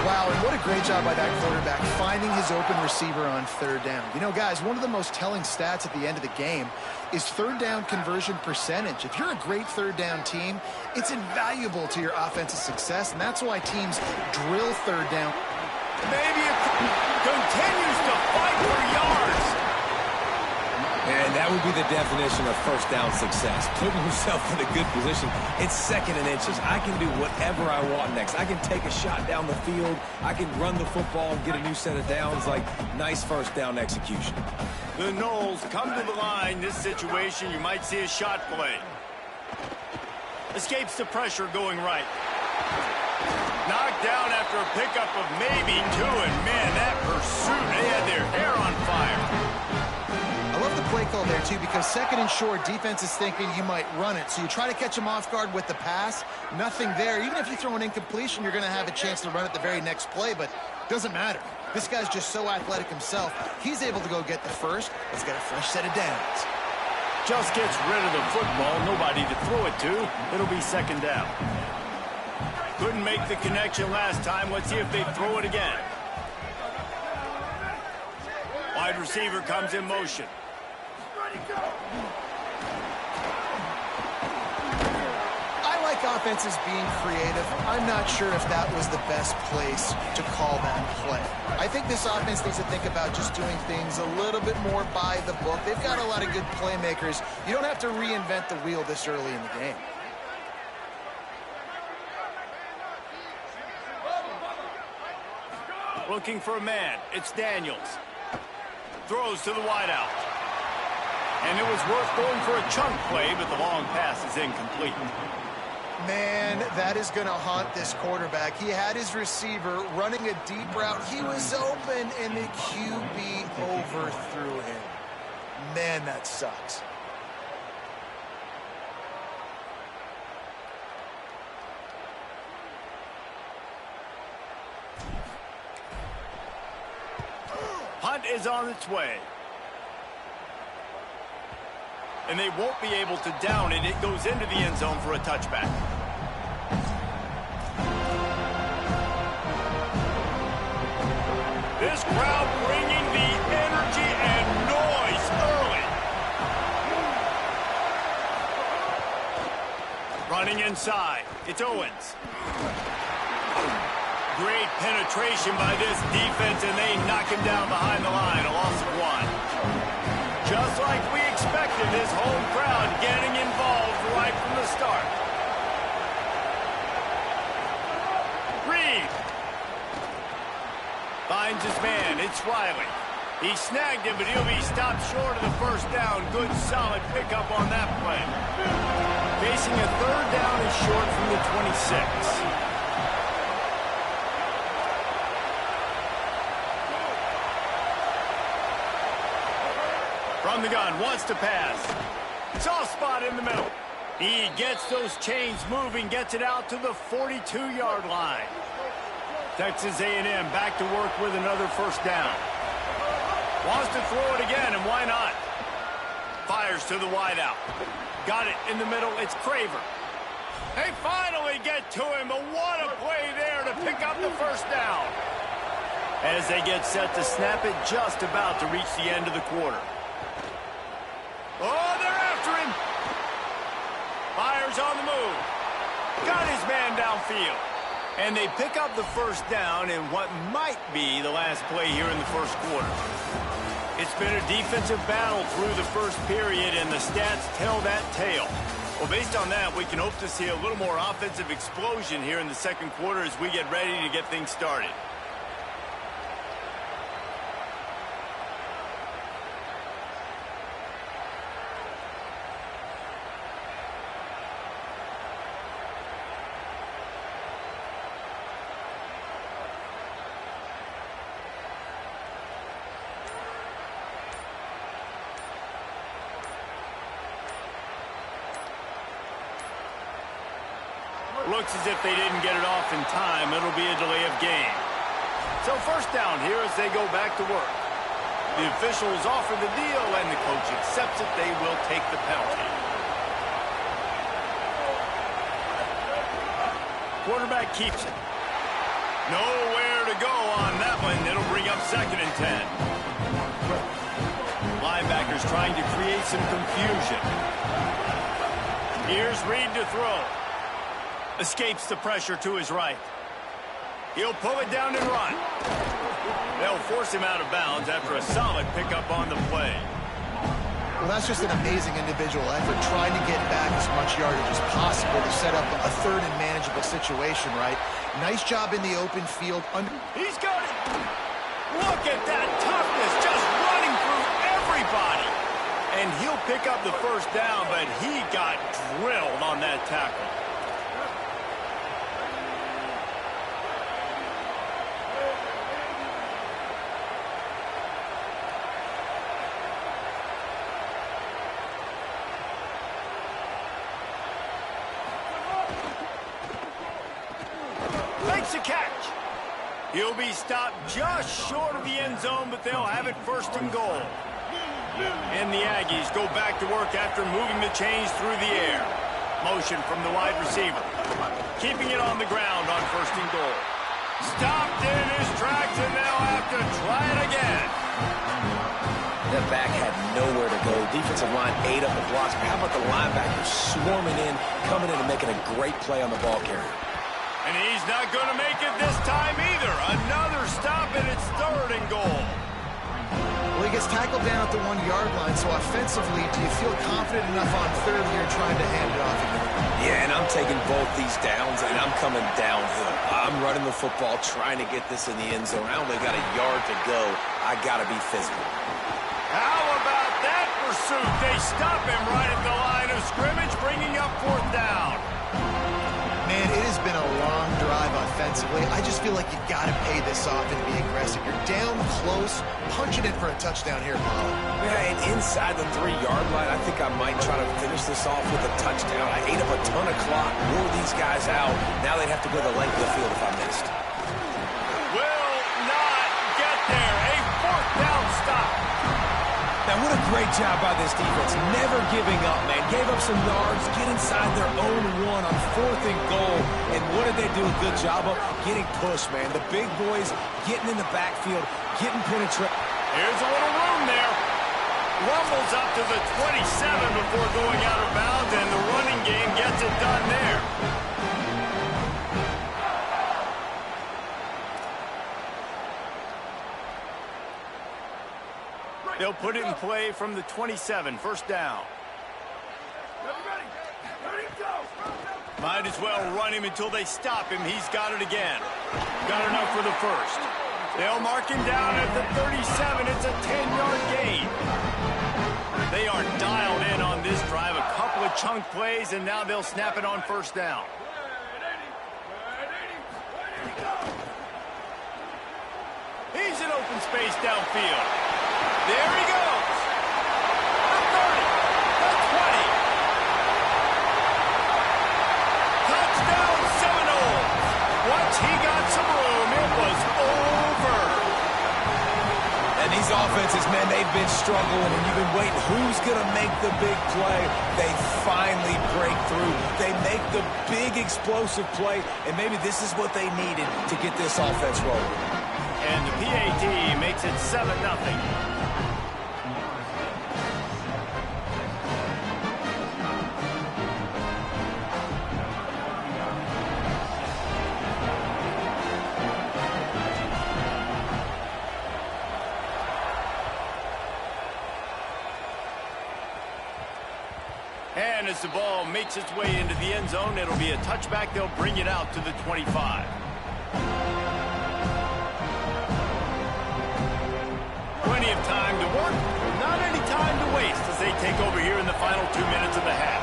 Wow, and what a great job by that quarterback finding his open receiver on third down. You know, guys, one of the most telling stats at the end of the game is third down conversion percentage. If you're a great third down team, it's invaluable to your offensive success, and that's why teams drill third down.
Maybe it continues to fight for yards.
And that would be the definition of first down success. Putting yourself in a good position. It's second and inches. I can do whatever I want next. I can take a shot down the field. I can run the football and get a new set of downs. Like, nice first down execution.
The Noles come to the line. This situation, you might see a shot play. Escapes the pressure going right. Knocked down after a pickup of maybe two. And, man, that pursuit, they had their hair on fire.
I love the play call there, too, because second and short, defense is thinking you might run it. So you try to catch them off guard with the pass. Nothing there. Even if you throw an incompletion, you're going to have a chance to run it the very next play, but it doesn't matter. This guy's just so athletic himself. He's able to go get the first. He's got a fresh set of downs.
Just gets rid of the football. Nobody to throw it to. It'll be second down. Couldn't make the connection last time. Let's see if they throw it again. Wide receiver comes in motion.
I like offenses being creative. I'm not sure if that was the best place to call that play. I think this offense needs to think about just doing things a little bit more by the book. They've got a lot of good playmakers. You don't have to reinvent the wheel this early in the game.
Looking for a man. It's Daniels. Throws to the wideout. And it was worth going for a chunk play, but the long pass is incomplete.
Man, that is going to haunt this quarterback. He had his receiver running a deep route. He was open, and the QB overthrew him. Man, that sucks.
Hunt is on its way. And they won't be able to down it. It goes into the end zone for a touchback. This crowd bringing the energy and noise early. Running inside. It's Owens. Great penetration by this defense, and they knock him down behind the line. A loss of 1. Just like we expected, this home crowd getting involved right from the start. Reed finds his man. It's Riley. He snagged him, but he'll be stopped short of the first down. Good, solid pickup on that play. Facing a third down and short from the 26. From the gun, wants to pass. Soft spot in the middle. He gets those chains moving, gets it out to the 42-yard line. Texas A&M back to work with another first down. Wants to throw it again, and why not? Fires to the wideout. Got it in the middle, it's Craver. They finally get to him, but what a play there to pick up the first down. As they get set to snap it, just about to reach the end of the quarter. Oh, they're after him. Fires on the move. Got his man downfield. And they pick up the first down in what might be the last play here in the first quarter. It's been a defensive battle through the first period, and the stats tell that tale. Well, based on that, we can hope to see a little more offensive explosion here in the second quarter as we get ready to get things started. Looks as if they didn't get it off in time. It'll be a delay of game. So first down here as they go back to work. The officials offer the deal, and the coach accepts it. They will take the penalty. Quarterback keeps it. Nowhere to go on that one. It'll bring up 2nd and 10. Linebackers trying to create some confusion. Here's Reed to throw. Escapes the pressure to his right. He'll pull it down and run. They'll force him out of bounds after a solid pickup on the play.
Well, that's just an amazing individual effort, trying to get back as much yardage as possible to set up a third and manageable situation, right? Nice job in the open field.
He's got it. Look at that toughness, just running through everybody. And he'll pick up the first down, but he got drilled on that tackle. Makes a catch. He'll be stopped just short of the end zone, but they'll have it 1st and goal. And the Aggies go back to work after moving the chains through the air. Motion from the wide receiver. Keeping it on the ground on 1st and goal. Stopped in his tracks, and they'll have to try it again.
That back had nowhere to go. Defensive line ate up the blocks. But how about the linebackers swarming in, coming in and making a great play on the ball carrier?
And he's not going to make it this time either. Another stop, and it's 3rd and goal.
Well, he gets tackled down at the 1-yard line, so offensively, do you feel confident enough on 3rd here trying to hand it off again?
Yeah, and I'm taking both these downs, and I'm coming downhill. I'm running the football, trying to get this in the end zone. I only got a yard to go. I got to be physical.
How about that pursuit? They stop him right at the line of scrimmage, bringing up 4th down.
Man, it has been a long drive offensively. I just feel like you got to pay this off and be aggressive. You're down close, punching it for a touchdown here, Paul.
Yeah, and inside the 3-yard line, I think I might try to finish this off with a touchdown. I ate up a ton of clock, wore these guys out. Now they'd have to go the length of the field if I missed.
Will not get there. A 4th down stop.
Now, what a great job by this defense. Never giving up, man. Gave up some yards, get inside their own 1 on 4th and goal. And what did they do a good job of? Getting pushed, man. The big boys getting in the backfield, getting penetrated.
Here's a little room there. Rumbles up to the 27 before going out of bounds, and the running game gets it done there. They'll put it in play from the 27, 1st down. Might as well run him until they stop him. He's got it again. Got enough for the 1st. They'll mark him down at the 37. It's a 10-yard gain. They are dialed in on this drive. A couple of chunk plays, and now they'll snap it on 1st down. He's in open space downfield. There he goes. The 30, the 20. Touchdown Seminoles. Once he got some room, it was over.
And these offenses, man, they've been struggling, and you've been waiting. Who's going to make the big play? They finally break through. They make the big explosive play, and maybe this is what they needed to get this offense rolling.
And the PAT makes it 7-0. And as the ball makes its way into the end zone, it'll be a touchback. They'll bring it out to the 25. Plenty of time to work, not any time to waste as they take over here in the final 2 minutes of the half.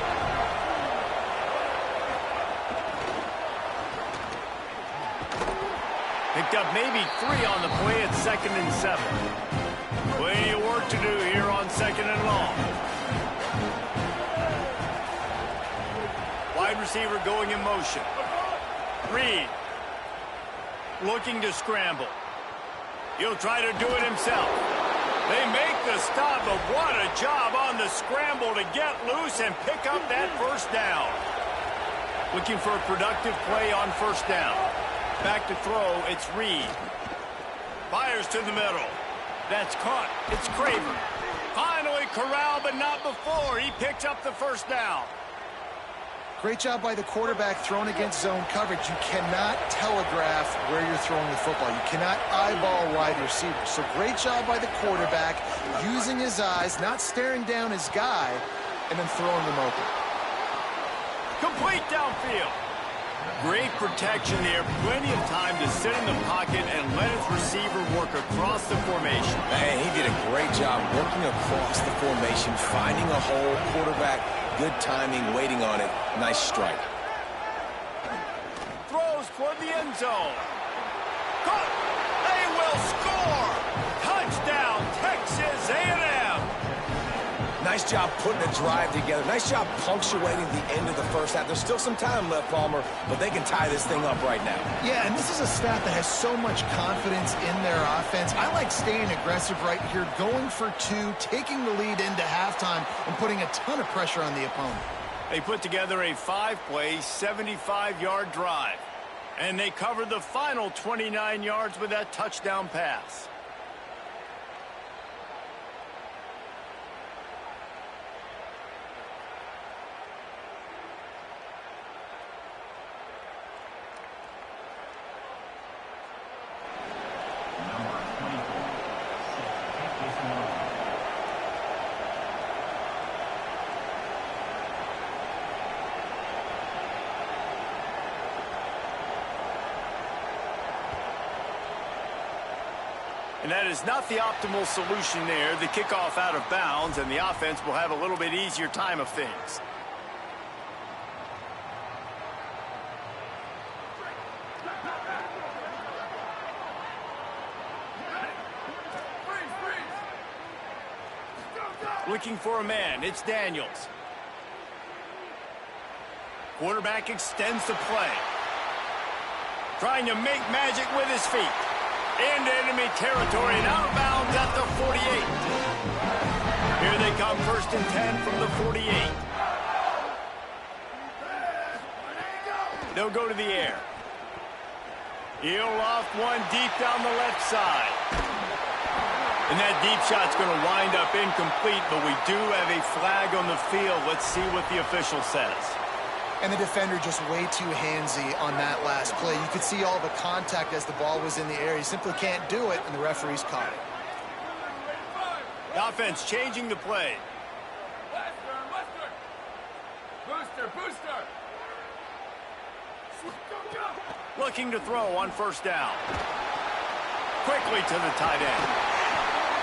Picked up maybe 3 on the play at 2nd and 7. Plenty of work to do here on 2nd and long. Wide receiver going in motion. Reed looking to scramble. He'll try to do it himself. They make the stop, but what a job on the scramble to get loose and pick up that 1st down. Looking for a productive play on 1st down. Back to throw, it's Reed. Fires to the middle. That's caught. It's Craver. Finally corralled, but not before. He picks up the 1st down.
Great job by the quarterback throwing against zone coverage. You cannot telegraph where you're throwing the football. You cannot eyeball wide receivers. So great job by the quarterback using his eyes, not staring down his guy, and then throwing them open.
Complete downfield. Great protection there. Plenty of time to sit in the pocket and let his receiver work across the formation.
Man, he did a great job working across the formation, finding a hole. Quarterback, good timing, waiting on it. Nice strike.
Throws toward the end zone. Caught. They will score. Touchdown, Texas A&M.
Nice job putting a drive together. Nice job punctuating the end of the first half. There's still some time left, Palmer, but they can tie this thing up right now.
Yeah, and this is a staff that has so much confidence in their offense. I like staying aggressive right here, going for two, taking the lead into halftime, and putting a ton of pressure on the opponent.
They put together a 5-play, 75-yard drive. And they covered the final 29 yards with that touchdown pass. And that is not the optimal solution there. The kickoff out of bounds, and the offense will have a little bit easier time of things. Looking for a man. It's Daniels. Quarterback extends the play. Trying to make magic with his feet. Into enemy territory and out of bounds at the 48. Here they come, 1st and 10 from the 48. They'll go to the air. He'll loft one deep down the left side. And that deep shot's going to wind up incomplete, but we do have a flag on the field. Let's see what the official says.
And the defender just way too handsy on that last play. You could see all the contact as the ball was in the air. He simply can't do it, and the referee's caught it.
The offense changing the play.
Booster.
Looking to throw on 1st down. Quickly to the tight end.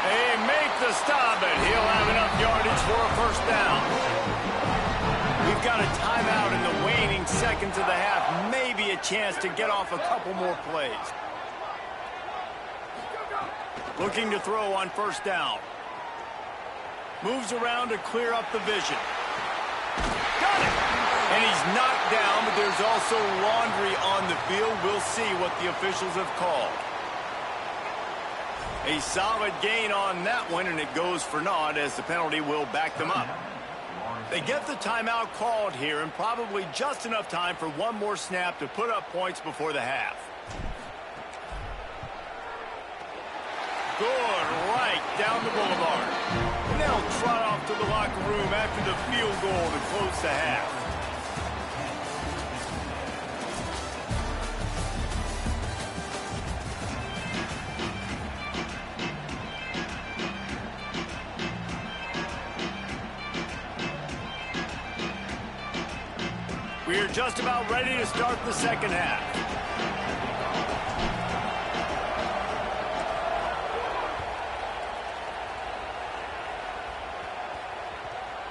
They make the stop, and he'll have enough yardage for a 1st down. We've got a timeout in the waning seconds of the half. Maybe a chance to get off a couple more plays. Looking to throw on 1st down. Moves around to clear up the vision. Got it! And he's knocked down, but there's also laundry on the field. We'll see what the officials have called. A solid gain on that one, and it goes for naught as the penalty will back them up. They get the timeout called here, and probably just enough time for one more snap to put up points before the half. Good right down the boulevard. And they'll trot off to the locker room after the field goal to close the half. We are just about ready to start the second half.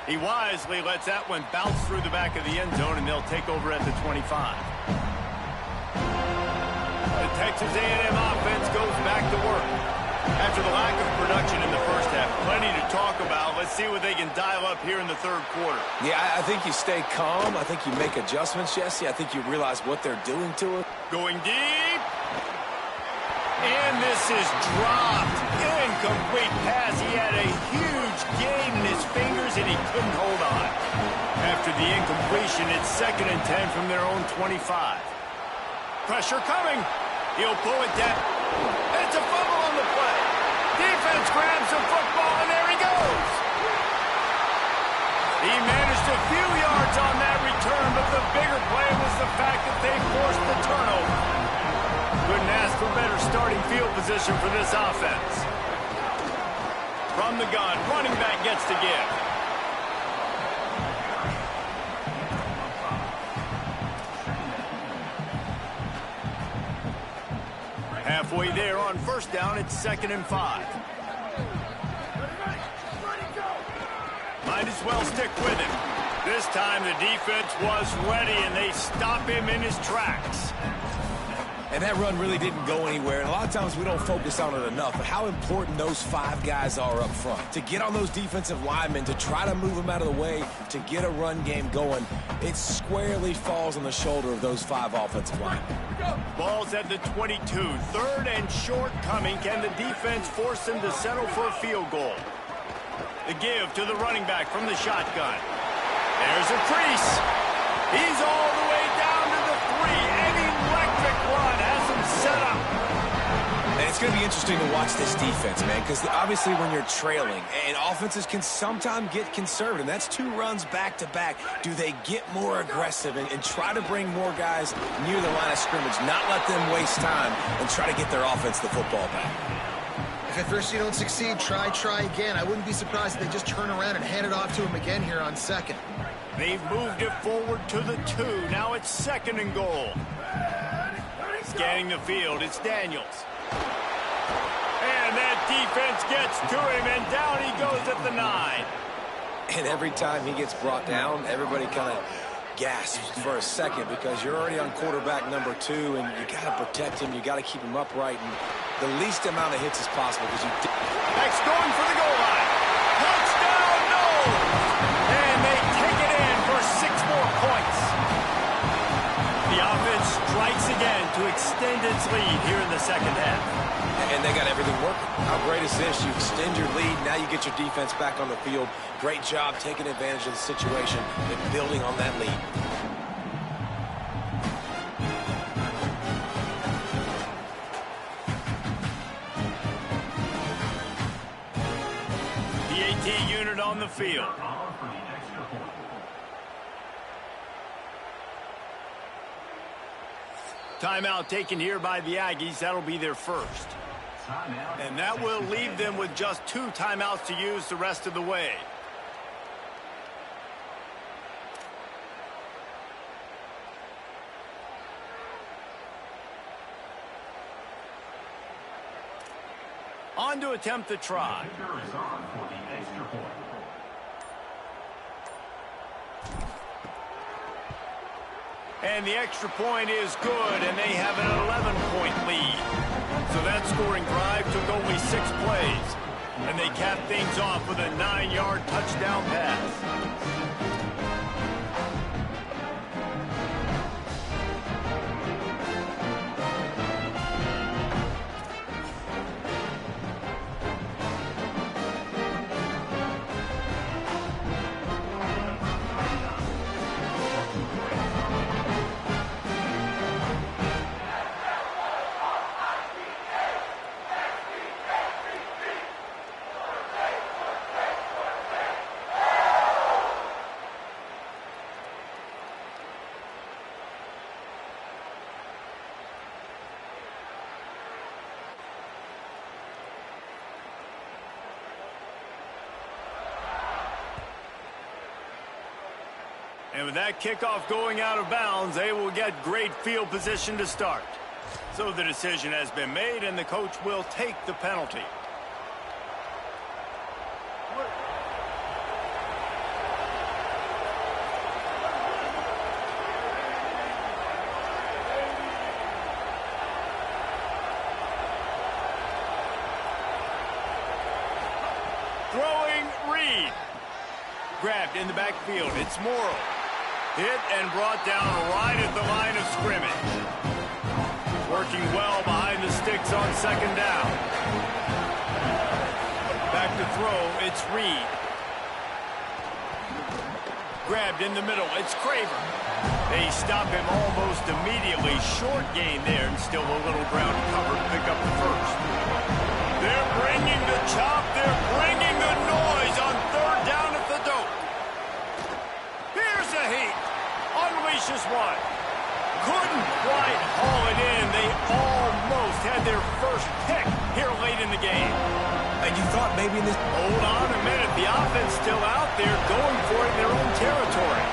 He wisely lets that one bounce through the back of the end zone, and they'll take over at the 25. The Texas A&M offense goes back to work. After the lack of production in the first half, plenty to talk about. Let's see what they can dial up here in the 3rd quarter.
Yeah, I think you stay calm. I think you make adjustments, Jesse. I think you realize what they're doing to it.
Going deep. And this is dropped. Incomplete pass. He had a huge gain in his fingers, and he couldn't hold on. After the incompletion, it's 2nd and 10 from their own 25. Pressure coming. He'll pull it down. It's a fumble on the play. Defense grabs the football, and there he goes. He managed a few yards on that return, but the bigger play was the fact that they forced the turnover. Couldn't ask for better starting field position for this offense. From the gun, running back gets to give. Halfway there on 1st down, it's 2nd and 5. Might as well stick with him. This time the defense was ready, and they stop him in his tracks.
And that run really didn't go anywhere. And a lot of times we don't focus on it enough. But how important those 5 guys are up front. To get on those defensive linemen, to try to move them out of the way, to get a run game going, it squarely falls on the shoulder of those 5 offensive linemen.
Ball's at the 22. 3rd and short coming. Can the defense force them to settle for a field goal? The give to the running back from the shotgun. There's a crease. He's all the way down to the 3. An electric run has him set up.
And it's going to be interesting to watch this defense, man, because obviously when you're trailing, and offenses can sometimes get conservative, and that's 2 runs back-to-back. Do they get more aggressive and try to bring more guys near the line of scrimmage, not let them waste time, and try to get their offense the football back?
If at first you don't succeed, try again. I wouldn't be surprised if they just turn around and hand it off to him again here on 2nd.
They've moved it forward to the 2. Now it's 2nd and goal. Scanning the field, it's Daniels. And that defense gets to him, and down he goes at the 9.
And every time he gets brought down, everybody kind of gasps for a second because you're already on quarterback number 2, and you got to protect him. You got to keep him upright and the least amount of hits as possible because you.
Next going for the goal line. Touchdown, no! And they take it in for 6 more points. The offense strikes again to extend its lead here in the 2nd half.
And they got everything working. How great is this? You extend your lead. Now you get your defense back on the field. Great job taking advantage of the situation and building on that lead.
The AT unit on the field. Timeout taken here by the Aggies. That'll be their first. And that will leave them with just 2 timeouts to use the rest of the way. On to attempt the try. And the extra point is good, and they have an 11-point lead. So that scoring drive took only 6 plays. And they cap things off with a 9-yard touchdown pass. And with that kickoff going out of bounds, they will get great field position to start. So the decision has been made, and the coach will take the penalty. Throwing Reed. Grabbed in the backfield. It's Morrow. Hit and brought down right at the line of scrimmage. Working well behind the sticks on 2nd down. Back to throw, it's Reed. Grabbed in the middle, it's Craver. They stop him almost immediately. Short gain there, and still a little ground cover to pick up the first. They're bringing the chop, they're bringing the noise on 3rd down at the dope. Here's a heat. Unleashes one. Couldn't quite haul it in. They almost had their first pick here late in the game.
And you thought maybe in this.
Hold on a minute. The offense still out there going for it in their own territory.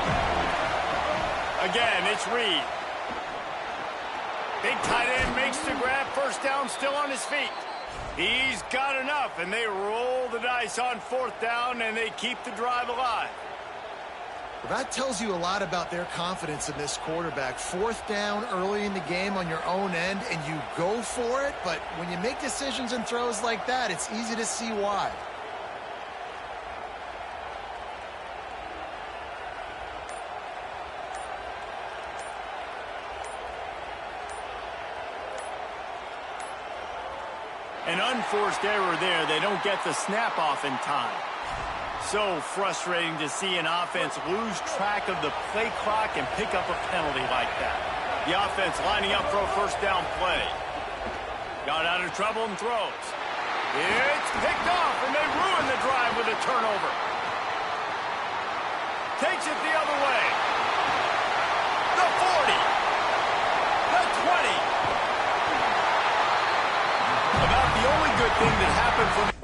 Again, it's Reed. Big tight end makes the grab. 1st down, still on his feet. He's got enough, and they roll the dice on 4th down, and they keep the drive alive.
Well, that tells you a lot about their confidence in this quarterback. 4th down early in the game on your own end, and you go for it. But when you make decisions and throws like that, it's easy to see why.
An unforced error there. They don't get the snap off in time. So frustrating to see an offense lose track of the play clock and pick up a penalty like that. The offense lining up for a first down play. Got out of trouble and throws. It's picked off, and they ruin the drive with a turnover. Takes it the other way. The 40. The 20. About the only good thing that happened from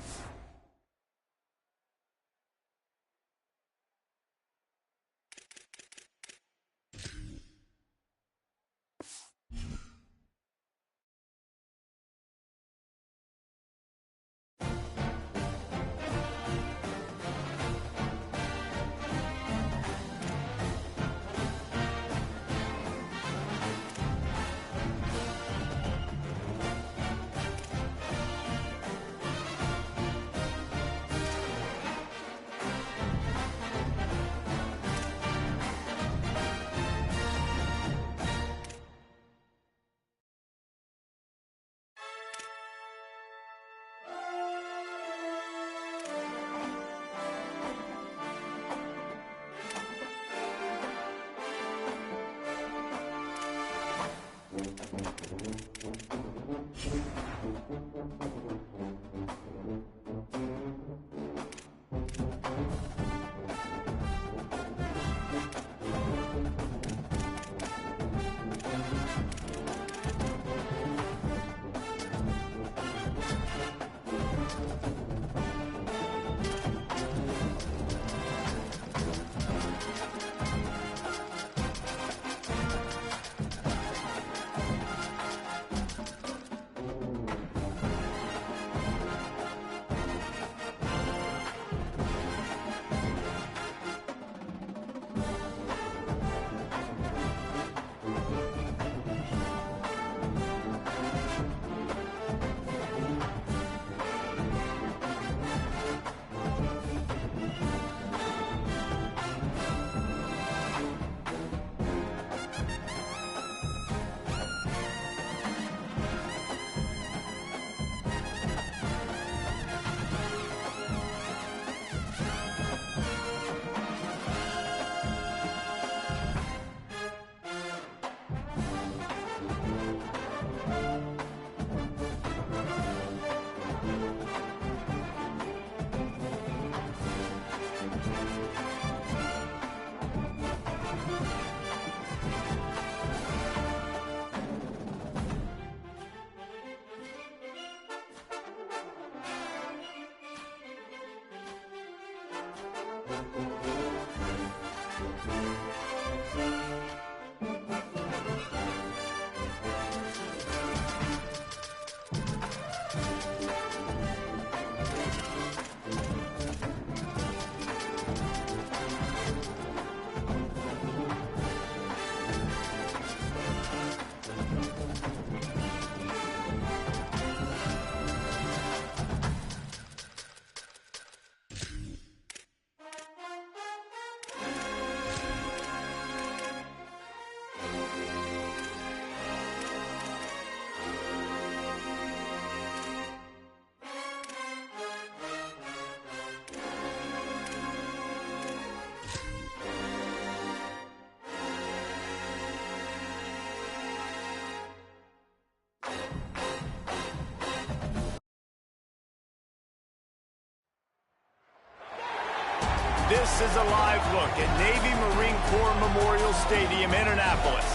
This is a live look at Navy Marine Corps Memorial Stadium in Annapolis.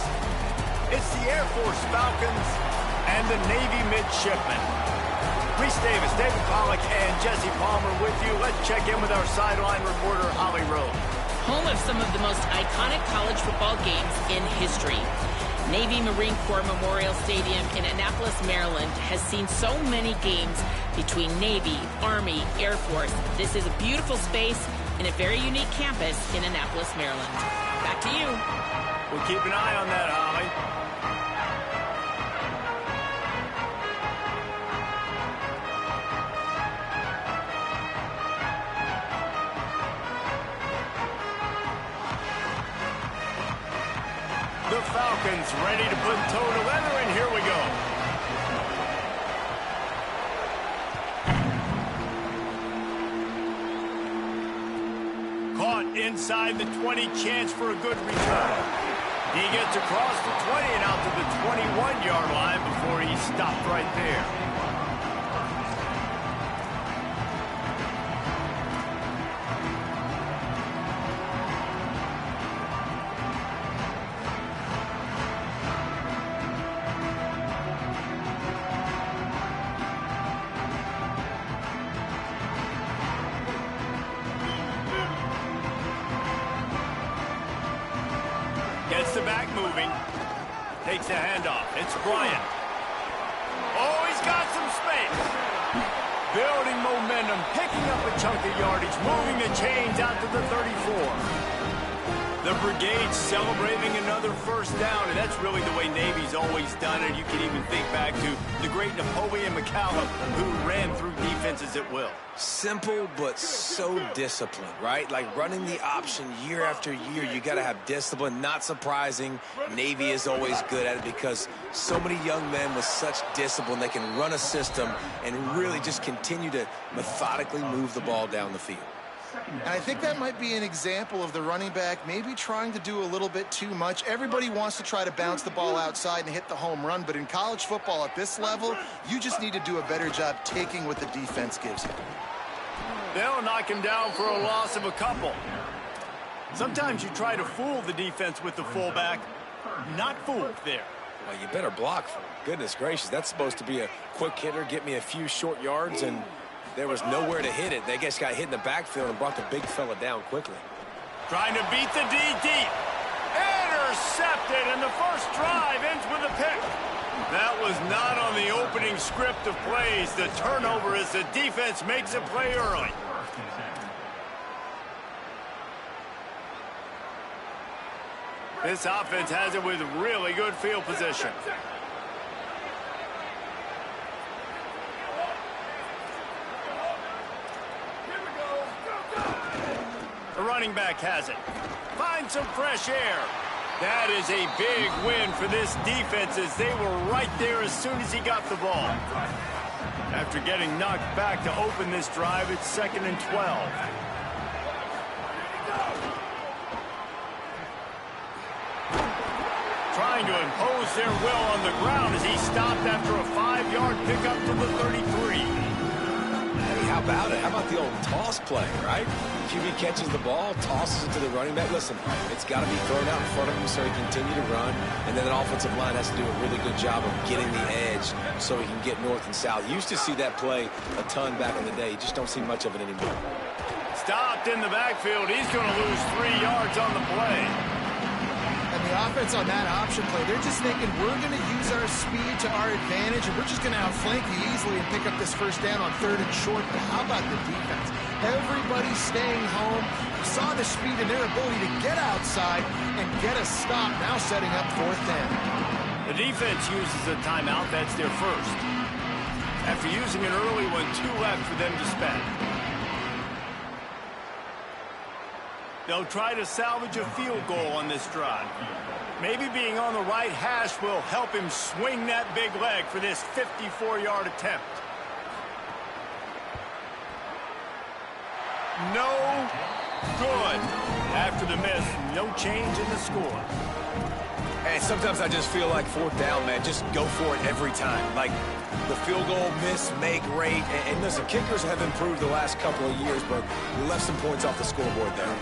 It's the Air Force Falcons and the Navy Midshipmen. Reese Davis, David Pollack, and Jesse Palmer with you. Let's check in with our sideline reporter, Holly Rowe.
Home of some of the most iconic college football games in history. Navy Marine Corps Memorial Stadium in Annapolis, Maryland has seen so many games between Navy, Army, Air Force. This is a beautiful space in a very unique campus in Annapolis, Maryland. Back to you.
We'll keep an eye on that, Holly. The Falcons ready to put toe to leather, and here we go. Caught inside the 20, chance for a good return. He gets across the 20 and out to the 21-yard line before he stopped right there. Gets the back moving. Takes the handoff. It's Bryant. Oh, he's got some space. Building momentum, picking up a chunk of yardage, moving the chains out to the 34. The brigade celebrating another first down, and that's really the way Navy's always done it. You can even think back to the great Napoleon McCallum, who ran through defenses at will.
Simple, but so disciplined, right? Like running the option year after year, you got to have discipline. Not surprising, Navy is always good at it because so many young men with such discipline, they can run a system and really just continue to methodically move the ball down the field.
And I think that might be an example of the running back maybe trying to do a little bit too much. Everybody wants to try to bounce the ball outside and hit the home run, but in college football at this level, you just need to do a better job taking what the defense gives you.
They'll knock him down for a loss of a couple. Sometimes you try to fool the defense with the fullback. Not fooled there.
Well, you better block for him. Goodness gracious, that's supposed to be a quick hitter, get me a few short yards, and there was nowhere to hit it. They just got hit in the backfield and brought the big fella down quickly.
Trying to beat the D deep. Intercepted, and the first drive ends with a pick. That was not on the opening script of plays. The turnover as the defense makes a play early. This offense has it with really good field position. The running back has it. Find some fresh air. That is a big win for this defense as they were right there as soon as he got the ball. After getting knocked back to open this drive, it's 2nd and 12. Trying to impose their will on the ground as he stopped after a 5-yard pickup to the 33.
How about it? How about the old toss play, right? QB catches the ball, tosses it to the running back. Listen, it's got to be thrown out in front of him so he can continue to run. And then an offensive line has to do a really good job of getting the edge so he can get north and south. You used to see that play a ton back in the day. You just don't see much of it anymore.
Stopped in the backfield. He's going to lose 3 yards on the play.
And the offense on that option play, they're just thinking we're going to use our speed to our advantage, and we're just going to outflank you easily and pick up this first down on 3rd and short. But how about the defense? Everybody staying home. You saw the speed and their ability to get outside and get a stop, now setting up 4th down.
The defense uses a timeout. That's their first. After using an early one, 2 left for them to spend. They'll try to salvage a field goal on this drive. Maybe being on the right hash will help him swing that big leg for this 54-yard attempt. No good. After the miss, no change in the score.
Hey, sometimes I just feel like 4th down, man. Just go for it every time. Like the field goal miss, make rate. And listen, kickers have improved the last couple of years, but we left some points off the scoreboard there.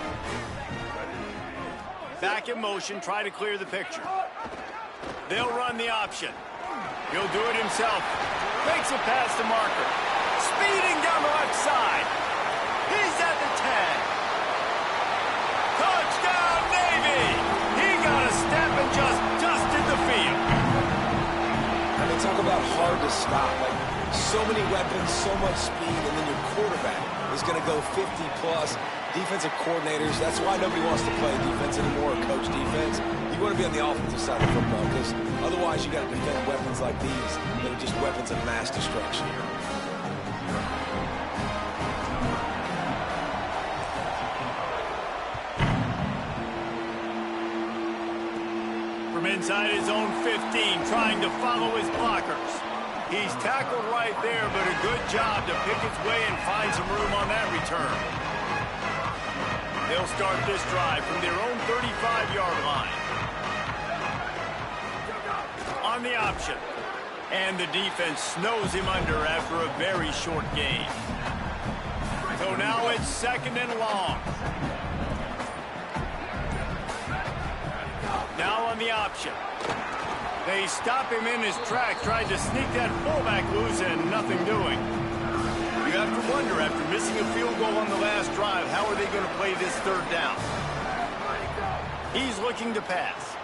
Back in motion, try to clear the picture. They'll run the option. He'll do it himself. Makes it past the marker. Speeding down the left side. He's at the 10. Touchdown, Navy! He got a step and just dusted the field.
I mean, talk about hard to stop. Like, so many weapons, so much speed, and then your quarterback is going to go 50+. defensive coordinators, that's why nobody wants to play defense anymore or coach defense. You want to be on the offensive side of football because otherwise you got to defend weapons like these that are just weapons of mass destruction.
From inside his own 15, trying to follow his blockers. He's tackled right there, but a good job to pick his way and find some room on that return. They'll start this drive from their own 35-yard line. On the option. And the defense snows him under after a very short gain. So now it's 2nd and long. Now on the option. They stop him in his track, tried to sneak that fullback loose, and nothing doing. You have to wonder, after missing a field goal on the last drive, how are they going to play this 3rd down? He's looking to pass.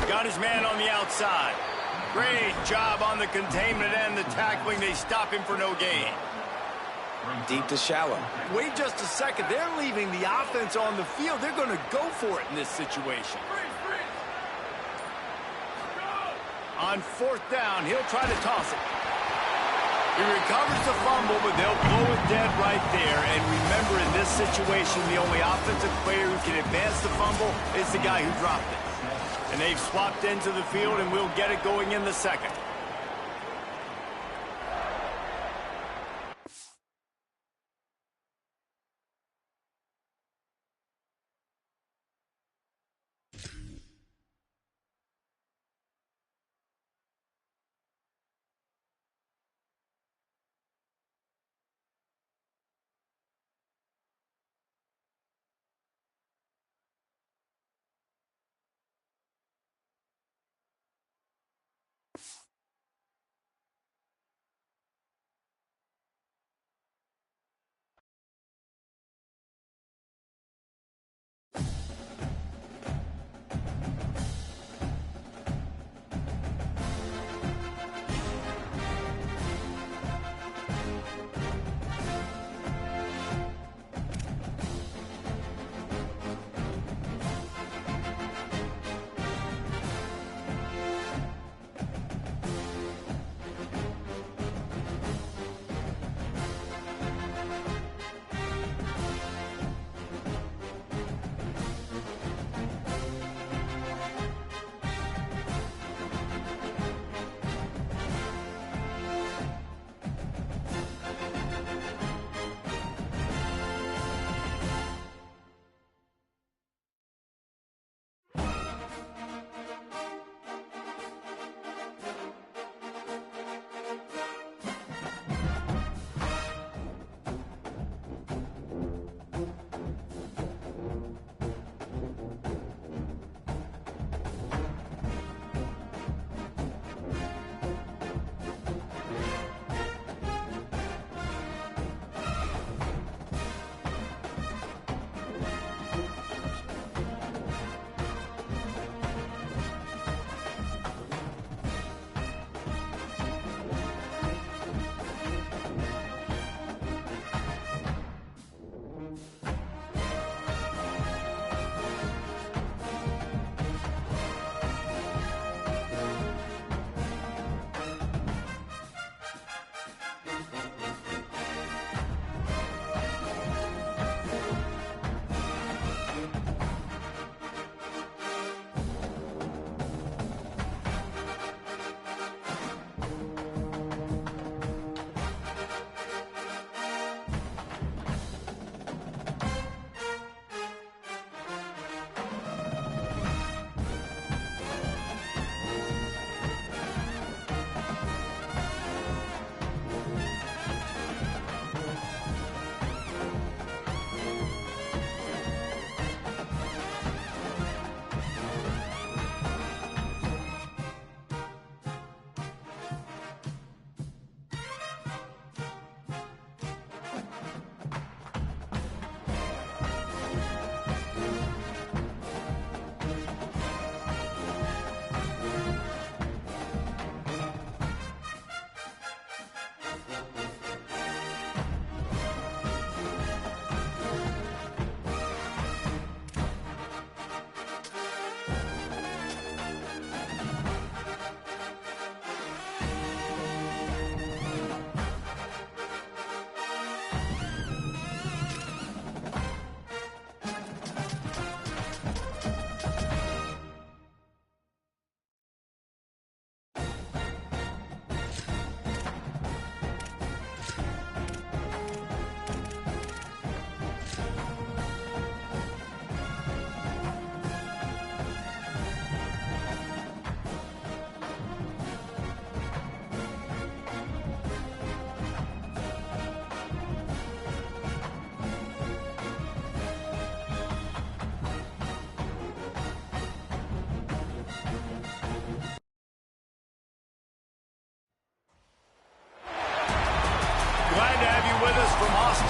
Got his man on the outside. Great job on the containment and the tackling. They stop him for no gain.
Deep to shallow.
Wait just a second. They're leaving the offense on the field. They're going to go for it in this situation. On 4th down, he'll try to toss it. He recovers the fumble, but they'll blow it dead right there. And remember, in this situation, the only offensive player who can advance the fumble is the guy who dropped it. And they've swapped into the field, and we'll get it going in the 2nd.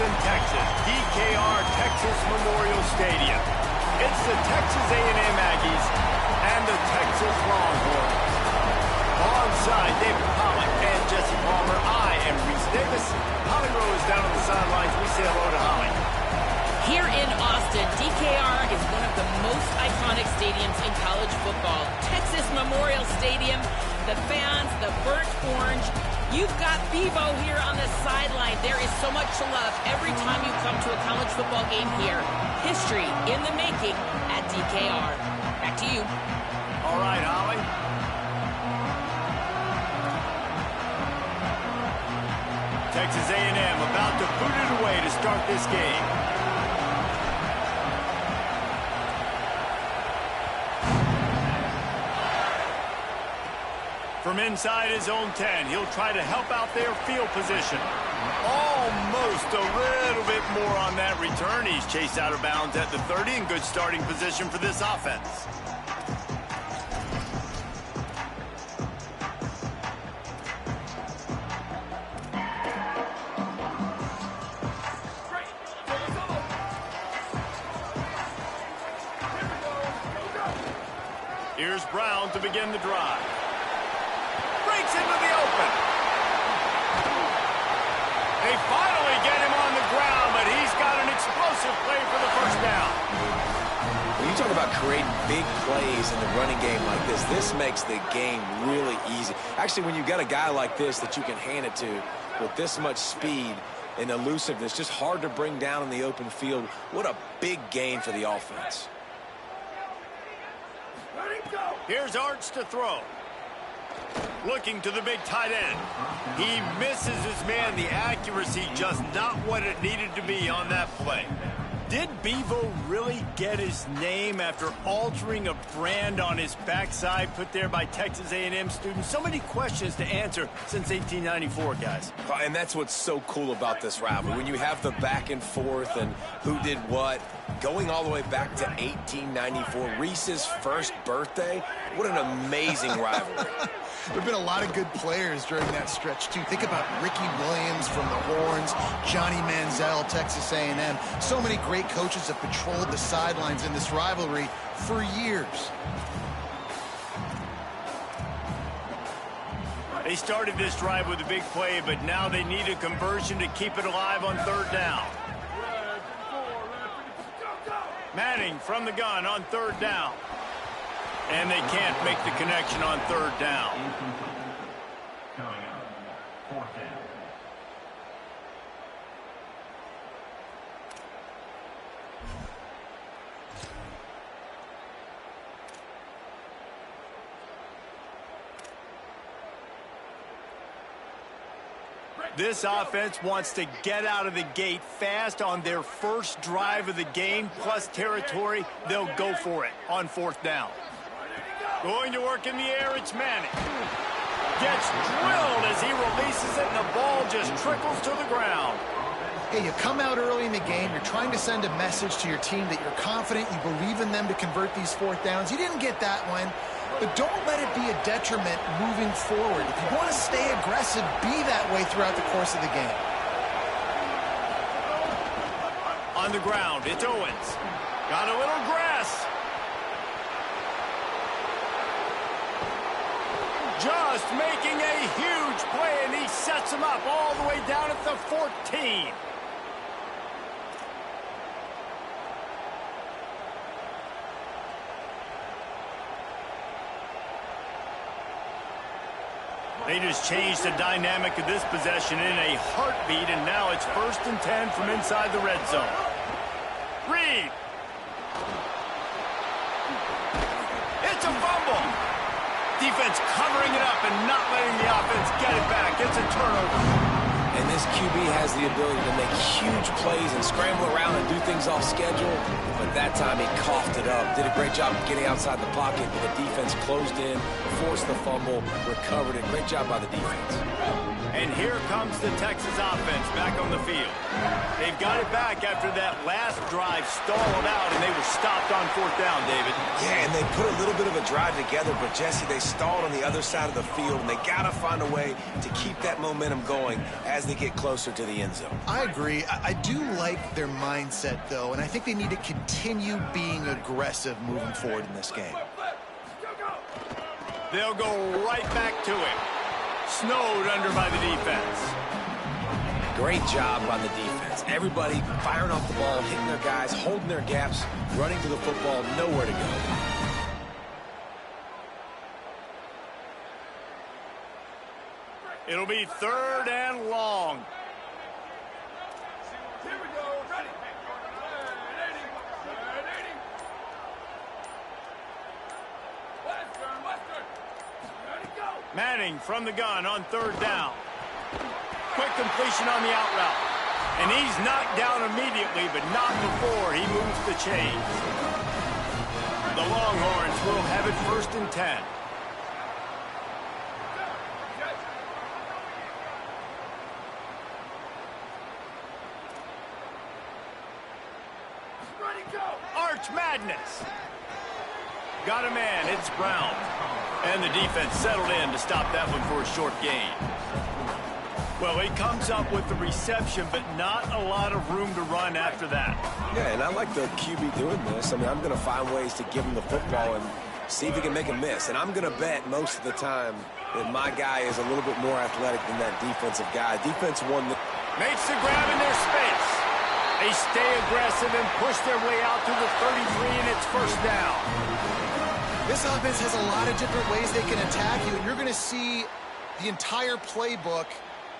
Austin, Texas, DKR Texas Memorial Stadium. It's the Texas A&M Aggies and the Texas Longhorns. Alongside David Pollock and Jesse Palmer, I am Reese Davis. Holly Rose down on the sidelines. We say hello to Holly.
Here in Austin, DKR is one of the most iconic stadiums in college football. Texas Memorial Stadium, the fans, the burnt orange. You've got Bevo here on the sideline. There is so much to love every time you come to a college football game here. History in the making at DKR. Back to you.
All right, Holly. Texas A&M about to boot it away to start this game. From inside his own 10, he'll try to help out their field position. Almost a little bit more on that return. He's chased out of bounds at the 30 in good starting position for this offense. Here's Brown to begin the drive. Breaks into the open. They finally get him on the ground, but he's got an explosive play for the first down.
When you talk about creating big plays in the running game like this makes the game really easy. Actually, when you've got a guy like this that you can hand it to with this much speed and elusiveness, just hard to bring down in the open field, what a big gain for the offense.
Here's Arch to throw. Looking to the big tight end. He misses his man. The accuracy just not what it needed to be on that play. Did Bevo really get his name after altering a brand on his backside put there by Texas A&M students? So many questions to answer since 1894, guys.
And that's what's so cool about this rivalry. When you have the back and forth and who did what, going all the way back to 1894, Reese's first birthday, what an amazing rivalry.
There have been a lot of good players during that stretch, too. Think about Ricky Williams from the Horns, Johnny Manziel, Texas A&M. So many great coaches have patrolled the sidelines in this rivalry for years.
They started this drive with a big play, but now they need a conversion to keep it alive on third down. Manning from the gun on third down. And they can't make the connection on third down. This offense wants to get out of the gate fast on their first drive of the game, plus territory. They'll go for it on fourth down. Going to work in the air, it's Manning. Gets drilled as he releases it, and the ball just trickles to the ground.
Hey, you come out early in the game, you're trying to send a message to your team that you're confident, you believe in them to convert these fourth downs. You didn't get that one, but don't let it be a detriment moving forward. If you want to stay aggressive, be that way throughout the course of the game.
On the ground, it's Owens. Got a little grass. Just making a huge play, and he sets him up all the way down at the 14. They just changed the dynamic of this possession in a heartbeat, and now it's 1st and 10 from inside the red zone. Reed. It's a fumble. Defense covering it up and not letting the offense get it back. It's a turnover.
And this QB has the ability to make huge plays and scramble around and do things off schedule. But that time he coughed it up. Did a great job of getting outside the pocket, but the defense closed in, forced the fumble, recovered it. Great job by the defense.
And here comes the Texas offense back on the field. They've got it back after that last drive stalled out, and they were stopped on fourth down, David.
Yeah, and they put a little bit of a drive together, but, Jesse, they stalled on the other side of the field, and they got to find a way to keep that momentum going as as they get closer to the end zone.
I agree. I do like their mindset, though, and I think they need to continue being aggressive moving forward in this game.
They'll go right back to it. Snowed under by the defense.
Great job by the defense. Everybody firing off the ball, hitting their guys, holding their gaps, running to the football, nowhere to go.
It'll be 3rd and long.
Here we go. Ready. Western. Ready, go.
Manning from the gun on 3rd down. Quick completion on the out route. And he's knocked down immediately, but not before he moves the chains. The Longhorns will have it 1st and 10. Arch Madness. Got a man, it's Brown. And the defense settled in to stop that one for a short gain. Well, he comes up with the reception, but not a lot of room to run after that.
Yeah, and I like the QB doing this. I mean, I'm going to find ways to give him the football and see if he can make a miss. And I'm going to bet most of the time that my guy is a little bit more athletic than that defensive guy. Defense won.
Makes the grab in their space. They stay aggressive and push their way out to the 33, and it's 1st down.
This offense has a lot of different ways they can attack you, and you're going to see the entire playbook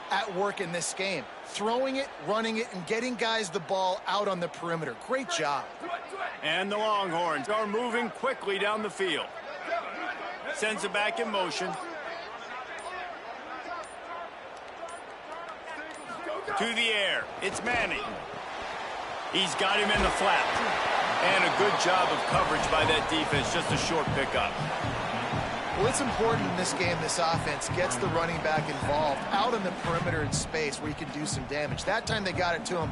at work in this game. Throwing it, running it, and getting guys the ball out on the perimeter. Great job.
And the Longhorns are moving quickly down the field. Sends it back in motion. To the air. It's Manning. He's got him in the flat. And a good job of coverage by that defense. Just a short pickup.
Well, it's important in this game, this offense gets the running back involved out on the perimeter in space where he can do some damage. That time they got it to him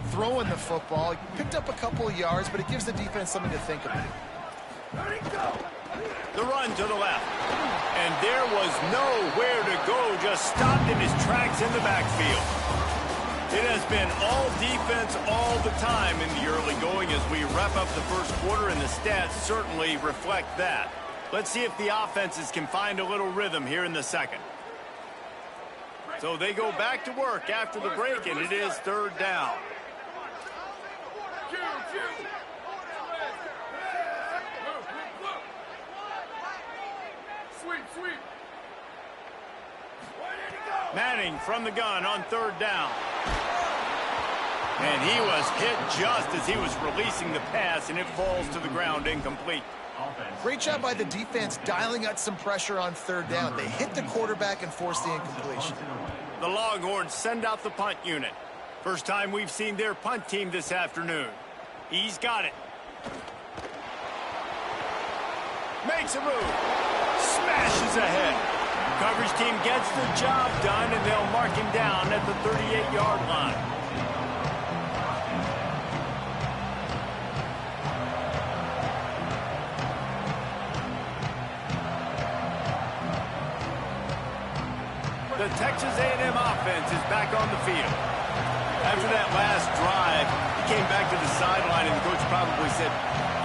throwing the football. He picked up a couple of yards, but it gives the defense something to think about.
The run to the left. And there was nowhere to go, just stopped in his tracks in the backfield. It has been all defense all the time in the early going as we wrap up the first quarter, and the stats certainly reflect that. Let's see if the offenses can find a little rhythm here in the second. So they go back to work after the break, and it is 3rd down.
Sweep.
Manning from the gun on 3rd down. And he was hit just as he was releasing the pass, and it falls to the ground incomplete.
Great job by the defense dialing out some pressure on 3rd down. They hit the quarterback and forced the incompletion.
The Longhorns send out the punt unit. First time we've seen their punt team this afternoon. He's got it. Makes a move. Smashes ahead. Coverage team gets the job done, and they'll mark him down at the 38-yard line. The Texas A&M offense is back on the field. After that last drive, he came back to the sideline, and the coach probably said,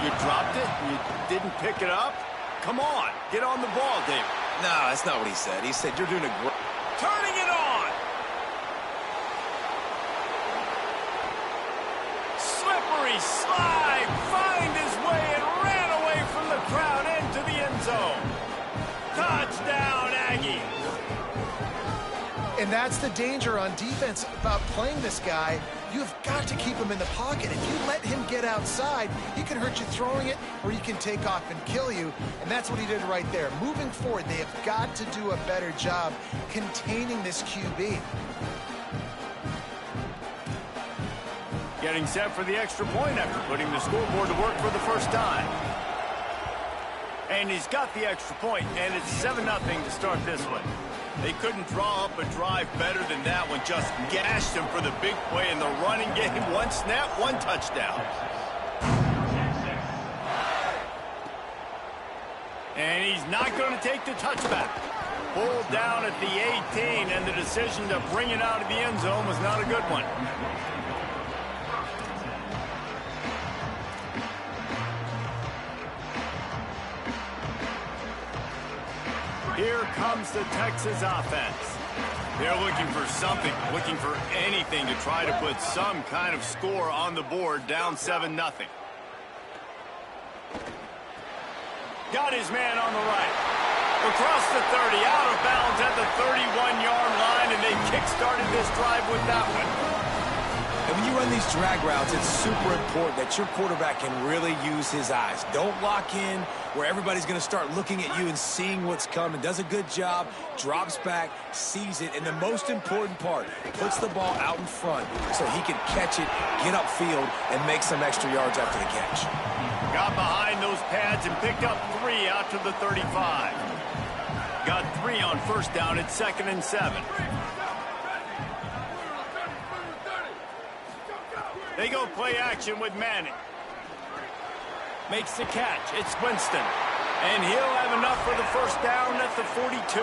"You dropped it? You didn't pick it up? Come on, get on the ball, David."
No, that's not what he said. He said, "You're doing a great..."
Turning it on! Slippery slide, find his way and ran away from the crowd into the end zone. Touchdown, Aggie!
And that's the danger on defense about playing this guy. You've got to keep him in the pocket. If you let him get outside, he can hurt you throwing it, or he can take off and kill you. And that's what he did right there. Moving forward, they have got to do a better job containing this QB.
Getting set for the extra point after putting the scoreboard to work for the first time. And he's got the extra point, and it's 7-0 to start this one. They couldn't draw up a drive better than that one. Just gashed him for the big play in the running game. One snap, one touchdown. And he's not going to take the touchback. Pulled down at the 18, and the decision to bring it out of the end zone was not a good one. Here comes the Texas offense. They're looking for something, looking for anything to try to put some kind of score on the board, down 7-0. Got his man on the right. Across the 30, out of bounds at the 31-yard line, and they kick-started this drive with that one.
And when you run these drag routes, it's super important that your quarterback can really use his eyes. Don't lock in where everybody's going to start looking at you and seeing what's coming. Does a good job, drops back, sees it, and the most important part, puts the ball out in front so he can catch it, get upfield, and make some extra yards after the catch.
Got behind those pads and picked up 3 out to the 35. Got 3 on first down at 2nd and 7. They go play action with Manning. Makes the catch. It's Winston. And he'll have enough for the first down at the 42.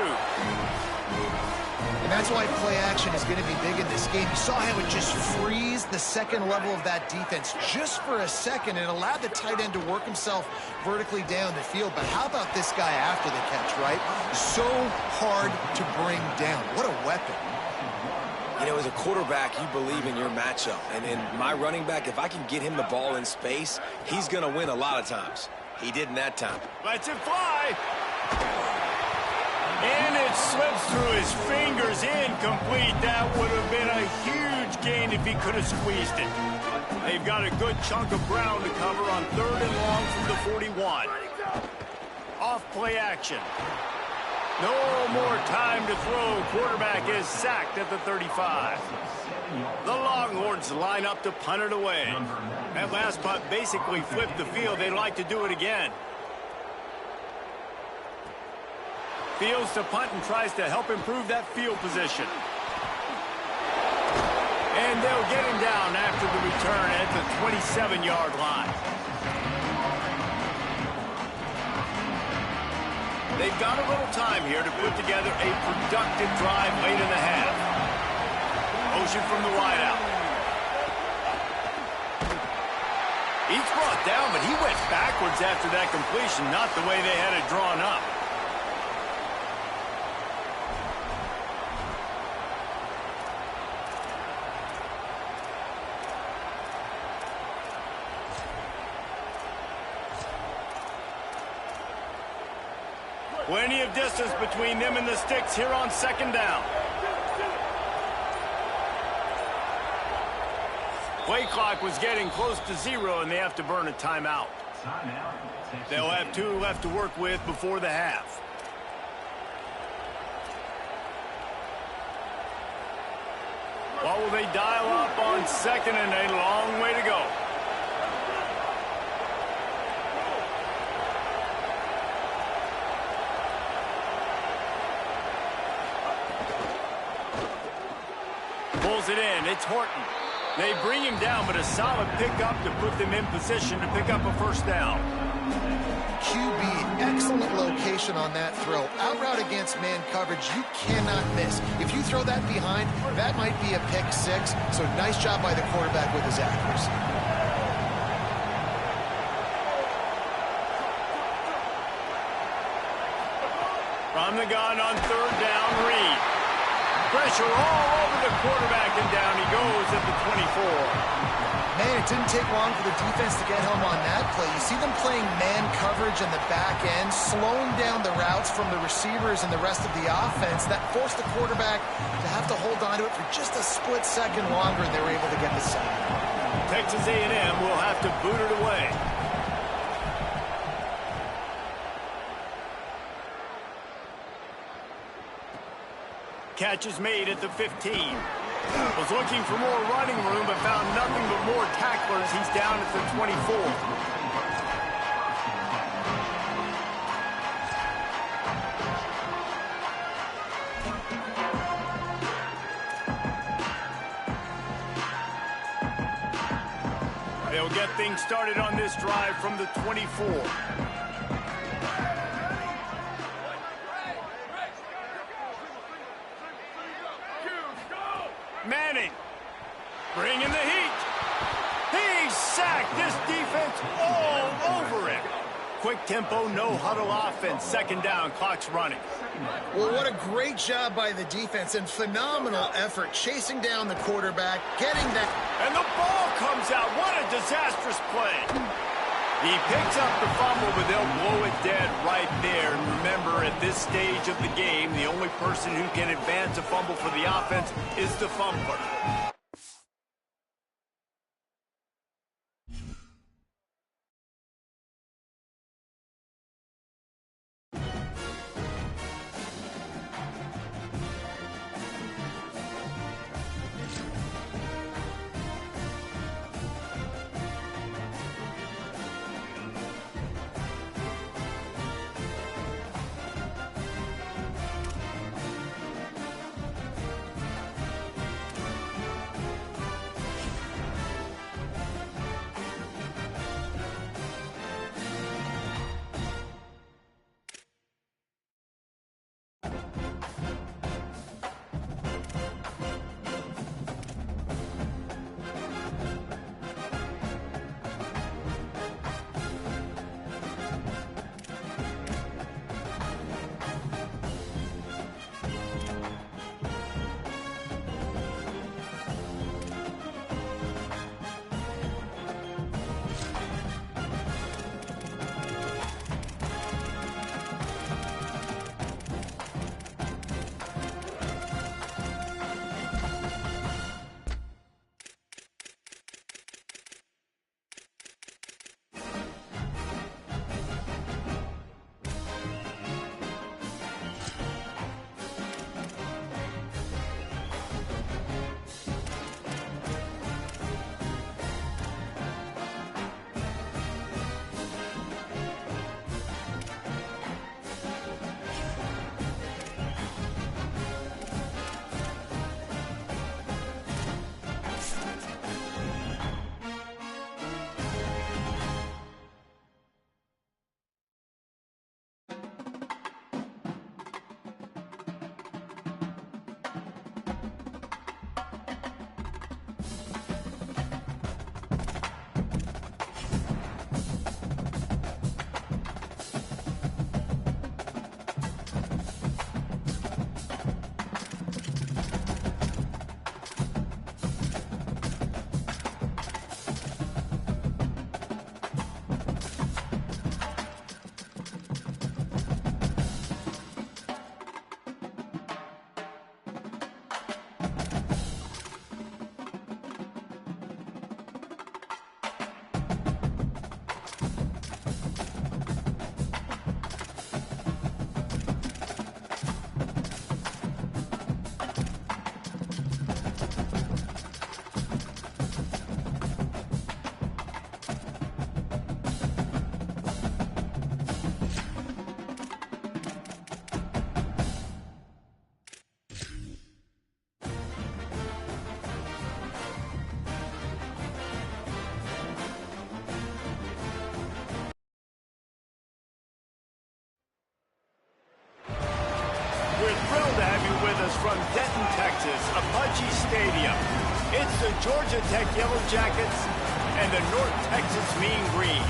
And that's why play action is going to be big in this game. You saw how it just frees the second level of that defense just for a second. It allowed the tight end to work himself vertically down the field. But how about this guy after the catch, right? So hard to bring down. What a weapon.
You know, as a quarterback, you believe in your matchup. And in my running back, if I can get him the ball in space, he's going to win a lot of times. He did in that time.
Lets it fly. And it slips through his fingers, incomplete. That would have been a huge gain if he could have squeezed it. They've got a good chunk of ground to cover on 3rd and long from the 41. Off play action. No more time to throw. Quarterback is sacked at the 35. The Longhorns line up to punt it away. That last punt basically flipped the field. They'd like to do it again. Fields to punt and tries to help improve that field position. And they'll get him down after the return at the 27-yard line. They've got a little time here to put together a productive drive late in the half. Motion from the wideout. He's brought down, but he went backwards after that completion, not the way they had it drawn up. Plenty of distance between them and the sticks here on 2nd down. Play clock was getting close to 0, and they have to burn a timeout. They'll have 2 left to work with before the half. What will they dial up on 2nd and a long way to go? Pulls it in. It's Horton. They bring him down, but a solid pickup to put them in position to pick up a first down.
QB, excellent location on that throw. Out route against man coverage, you cannot miss. If you throw that behind, that might be a pick 6. So nice job by the quarterback with his accuracy.
From the gun on 3rd down, Reed. Pressure all over the quarterback, and down he goes at the 24.
Man, it didn't take long for the defense to get home on that play. You see them playing man coverage in the back end, slowing down the routes from the receivers and the rest of the offense. That forced the quarterback to have to hold on to it for just a split second longer, and they were able to get the sack.
Texas A&M will have to boot it away. Catch is made at the 15. Was looking for more running room, but found nothing but more tacklers. He's down at the 24. They'll get things started on this drive from the 24. bringing the heat. He sacked this defense all over it. Quick tempo, no huddle offense. Second down, clock's running.
Well, what a great job by the defense and phenomenal effort chasing down the quarterback, getting that.
And the ball comes out. What a disastrous play. He picks up the fumble, but they'll blow it dead right there. And remember, at this stage of the game, the only person who can advance a fumble for the offense is the fumbler. From Denton, Texas, Apache Stadium. It's the Georgia Tech Yellow Jackets and the North Texas Mean Green.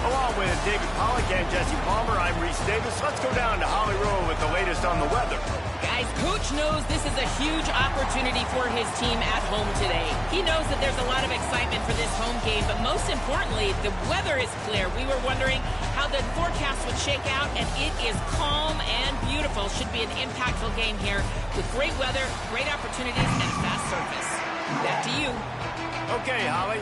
Along with David Pollack and Jesse Palmer, I'm Reese Davis. Let's go down to Holly Rowe with the latest on the weather.
Guys, Coach knows this is a huge opportunity for his team at home today. He knows that there's a lot of excitement for this home game, but most importantly, the weather is clear. We were wondering how the forecast would shake out, and it is calm and beautiful. Should be an impactful game here with great weather, great opportunities, and a fast surface. Back to you.
Okay, Holly.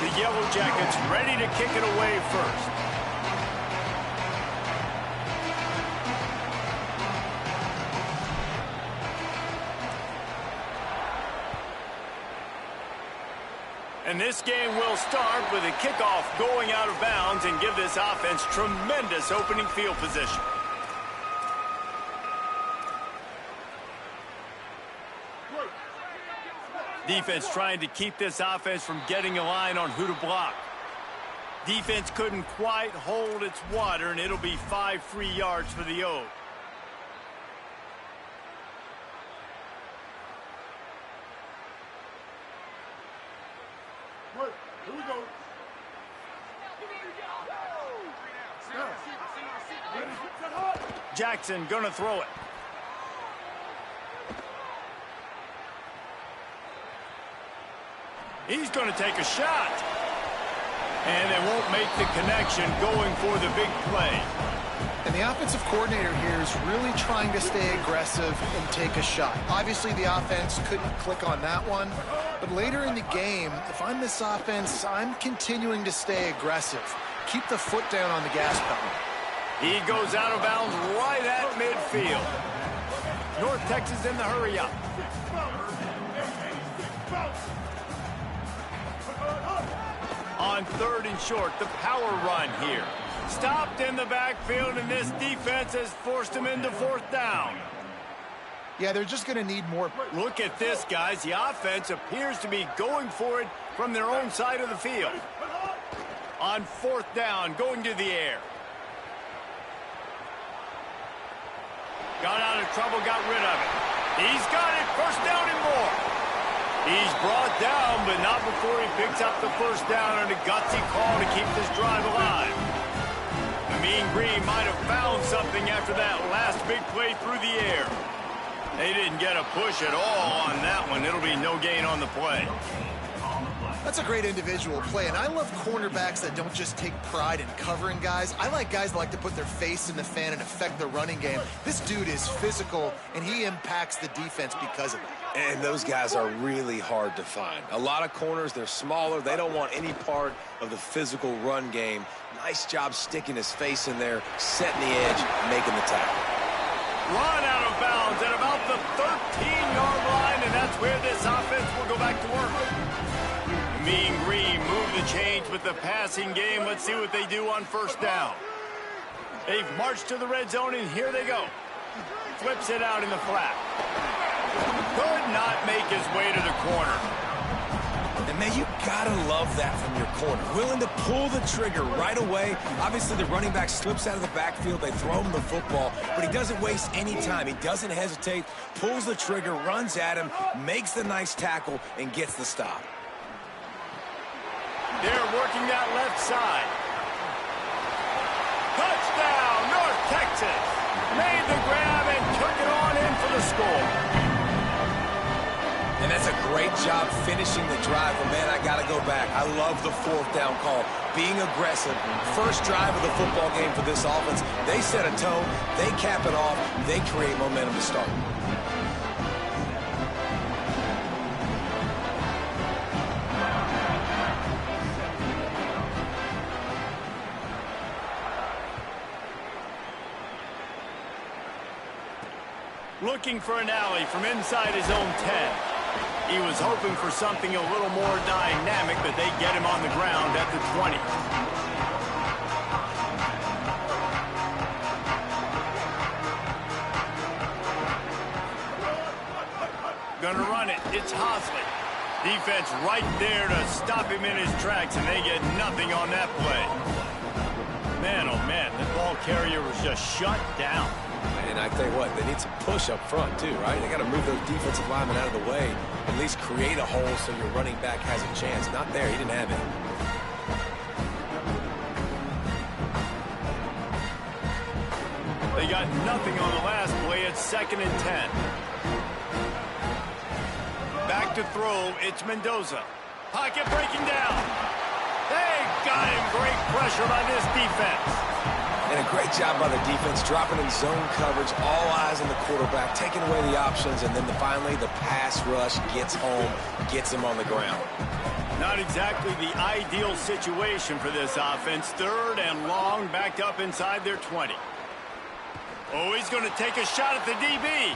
The Yellow Jackets ready to kick it away first. And this game will start with a kickoff going out of bounds and give this offense tremendous opening field position. Defense trying to keep this offense from getting a line on who to block. Defense couldn't quite hold its water, and it'll be 5 free yards for the O.
Here we go.
Jackson gonna throw it. He's gonna take a shot. And they won't make the connection going for the big play.
And the offensive coordinator here is really trying to stay aggressive and take a shot. Obviously, the offense couldn't click on that one. But later in the game, if I'm this offense, I'm continuing to stay aggressive. Keep the foot down on the gas pedal.
He goes out of bounds right at midfield. North Texas in the hurry up. On 3rd and short, the power run here. Stopped in the backfield, and this defense has forced him into 4th down.
Yeah, they're just going to need more.
Look at this, guys. The offense appears to be going for it from their own side of the field. On 4th down, going to the air. Got out of trouble, got rid of it. He's got it, 1st down and more. He's brought down, but not before he picks up the 1st down on a gutsy call to keep this drive alive. The Mean Green might have found something after that last big play through the air. They didn't get a push at all on that one. It'll be no gain on the play.
That's a great individual play, and I love cornerbacks that don't just take pride in covering guys. I like guys that like to put their face in the fan and affect the running game. This dude is physical, and he impacts the defense because of it.
And those guys are really hard to find. A lot of corners, they're smaller. They don't want any part of the physical run game. Nice job sticking his face in there, setting the edge, making the tackle.
Run out of bounds at about the 13-yard line, and that's where this offense will go back to work. Mean Green move the change with the passing game. Let's see what they do on 1st down. They've marched to the red zone, and here they go. Flips it out in the flat. Could not make his way to the corner.
And, man, you got to love that from your corner. Willing to pull the trigger right away. Obviously, the running back slips out of the backfield. They throw him the football, but he doesn't waste any time. He doesn't hesitate, pulls the trigger, runs at him, makes the nice tackle, and gets the stop.
They're working that left side. Touchdown, North Texas. Made the grab and took it on in for the score.
And that's a great job finishing the drive. But, man, I got to go back. I love the 4th down call. Being aggressive. First drive of the football game for this offense. They set a tone. They cap it off. They create momentum to start.
Looking for an alley from inside his own 10. He was hoping for something a little more dynamic, but they get him on the ground at the 20. Gonna run it. It's Hosley. Defense right there to stop him in his tracks, and they get nothing on that play. Man, oh man, the ball carrier was just shut down.
And I tell you what, they need some push up front too, right? They got to move those defensive linemen out of the way, at least create a hole so your running back has a chance. Not there, he didn't have it.
They got nothing on the last play. It's 2nd and 10. Back to throw, it's Mendoza. Pocket breaking down. They got him. Great pressure by this defense.
And a great job by the defense, dropping in zone coverage, all eyes on the quarterback, taking away the options, and then finally the pass rush gets home, gets him on the ground.
Not exactly the ideal situation for this offense. 3rd and long, backed up inside their 20. Oh, he's going to take a shot at the DB.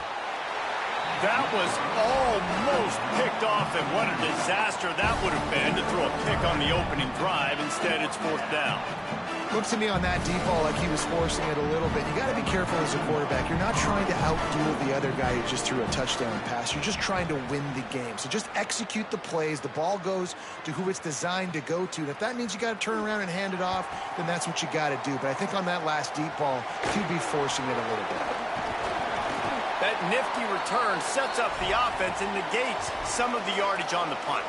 That was almost picked off, and what a disaster that would have been to throw a pick on the opening drive. Instead, it's 4th down.
Looks to me on that deep ball like he was forcing it a little bit. You got to be careful as a quarterback. You're not trying to outduel the other guy who just threw a touchdown pass. You're just trying to win the game. So just execute the plays. The ball goes to who it's designed to go to. And if that means you got to turn around and hand it off, then that's what you got to do. But I think on that last deep ball, he'd be forcing it a little bit.
That nifty return sets up the offense and negates some of the yardage on the punt.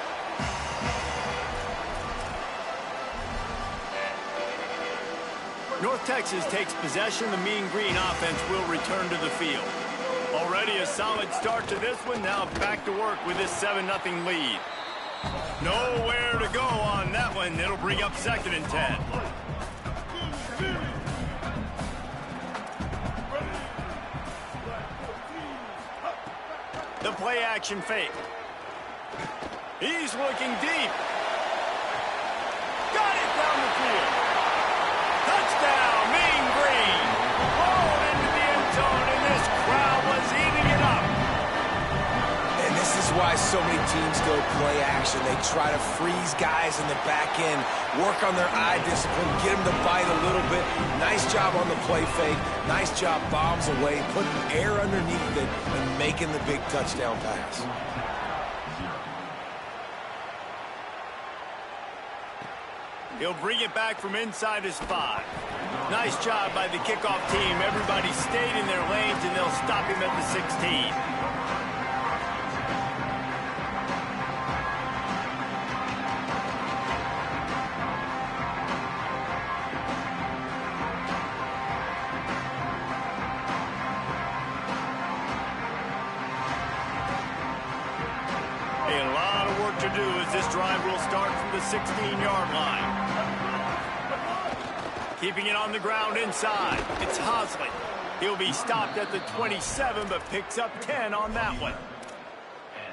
North Texas takes possession. The Mean Green offense will return to the field. Already a solid start to this one. Now back to work with this 7-0 lead. Nowhere to go on that one. It'll bring up 2nd and 10. The play action fake. He's looking deep. Got it down the field. Touchdown, Mean Green. Rolled into the end zone, and this crowd was eating it up.
And this is why so many teams go play action. They try to freeze guys in the back end, work on their eye discipline, get them to bite a little bit. Nice job on the play fake. Nice job bombs away, putting air underneath it, and making the big touchdown pass.
He'll bring it back from inside his 5. Nice job by the kickoff team. Everybody stayed in their lanes, and they'll stop him at the 16. A lot of work to do as this drive will start from the 16-yard line. Keeping it on the ground inside. It's Hosley. He'll be stopped at the 27, but picks up 10 on that one.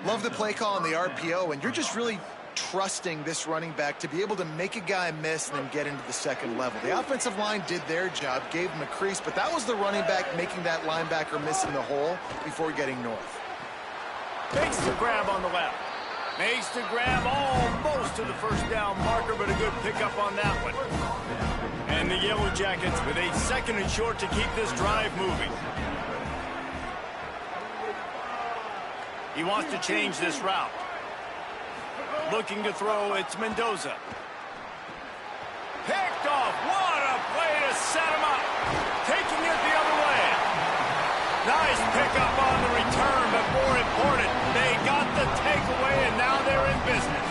Love the play call on the RPO, and you're just really trusting this running back to be able to make a guy miss and then get into the second level. The offensive line did their job, gave him a crease, but that was the running back making that linebacker miss in the hole before getting north.
Makes the grab on the left. Makes the grab almost to the 1st down marker, but a good pickup on that one. And the Yellow Jackets with a 2nd and short to keep this drive moving. He wants to change this route. Looking to throw, it's Mendoza. Picked off. What a play to set him up. Taking it the other way. Nice pickup on the return, but more important, they got the takeaway, and now they're in business.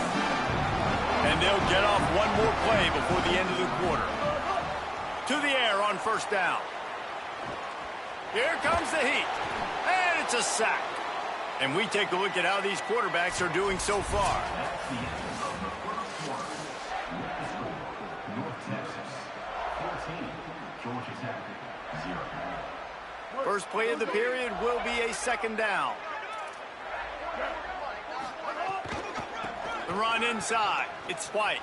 And they'll get off one more play before the end of the quarter. To the air on 1st down. Here comes the heat. And it's a sack. And we take a look at how these quarterbacks are doing so far. First play of the period will be a 2nd down. The run inside. It's White.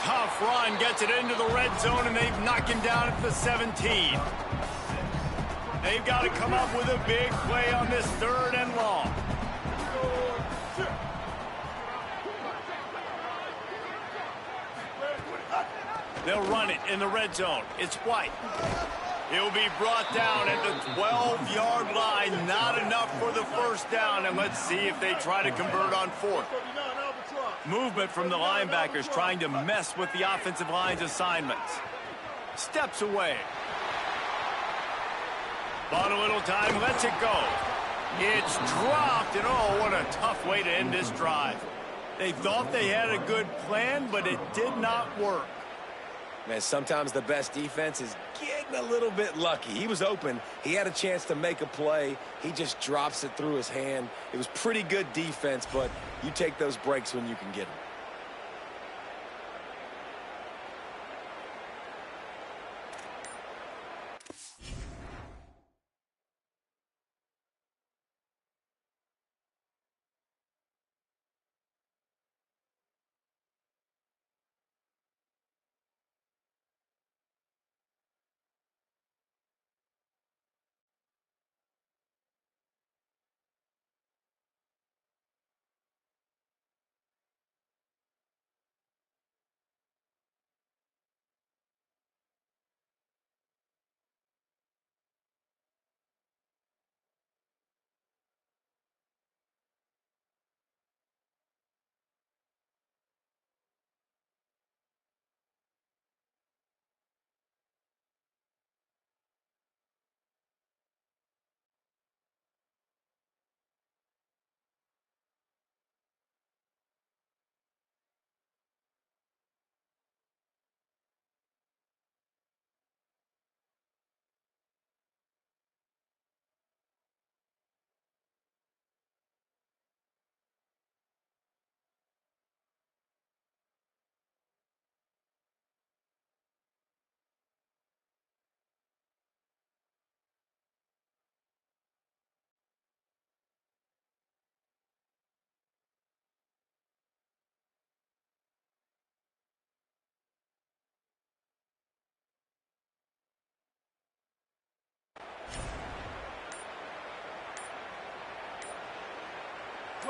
Tough run, gets it into the red zone, and they've knocked him down at the 17. They've got to come up with a big play on this 3rd and long. They'll run it in the red zone. It's White. He'll be brought down at the 12-yard line. Not enough for the 1st down, and let's see if they try to convert on 4th. Movement from the linebackers trying to mess with the offensive line's assignments. Steps away. Bought a little time, lets it go. It's dropped, and oh, what a tough way to end this drive. They thought they had a good plan, but it did not work.
Man, sometimes the best defense is getting a little bit lucky. He was open. He had a chance to make a play. He just drops it through his hand. It was pretty good defense, but you take those breaks when you can get them.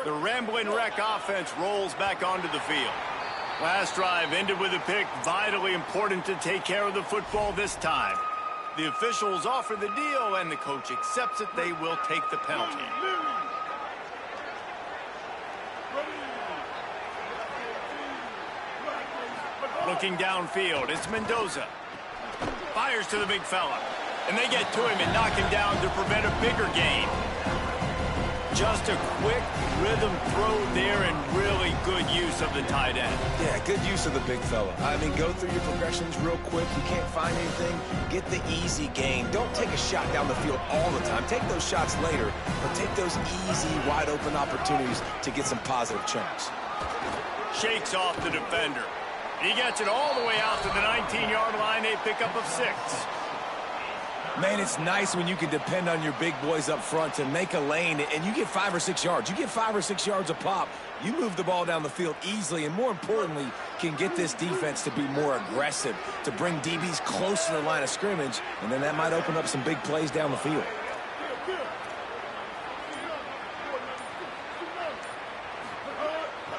The Rambling Wreck offense rolls back onto the field. Last drive ended with a pick. Vitally important to take care of the football this time. The officials offer the deal, and the coach accepts it. They will take the penalty. Looking downfield, it's Mendoza. Fires to the big fella. And they get to him and knock him down to prevent a bigger gain. Just a quick rhythm throw there and really good use of the tight end.
Yeah, good use of the big fella. I mean, go through your progressions real quick. You can't find anything, get the easy gain. Don't take a shot down the field all the time. Take those shots later, but take those easy, wide-open opportunities to get some positive chunks.
Shakes off the defender. He gets it all the way out to the 19-yard line, a pickup of 6.
Man, it's nice when you can depend on your big boys up front to make a lane, and you get 5 or 6 yards. You get 5 or 6 yards a pop. You move the ball down the field easily, and more importantly, can get this defense to be more aggressive, to bring DBs close to the line of scrimmage, and then that might open up some big plays down the field.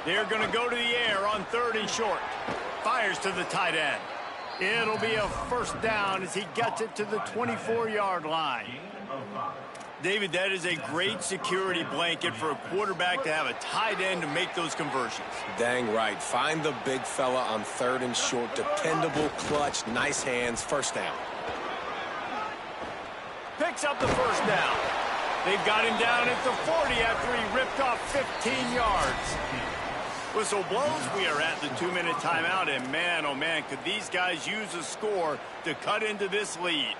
They're going to go to the air on 3rd and short. Fires to the tight end. It'll be a first down as he gets it to the 24-yard line. David, that is a great security blanket for a quarterback to have a tight end to make those conversions.
Dang right. Find the big fella on 3rd and short. Dependable, clutch, nice hands, first down.
Picks up the first down. They've got him down at the 40 after he ripped off 15 yards. Whistle blows. We are at the 2-minute timeout, and man, oh man, could these guys use a score to cut into this lead.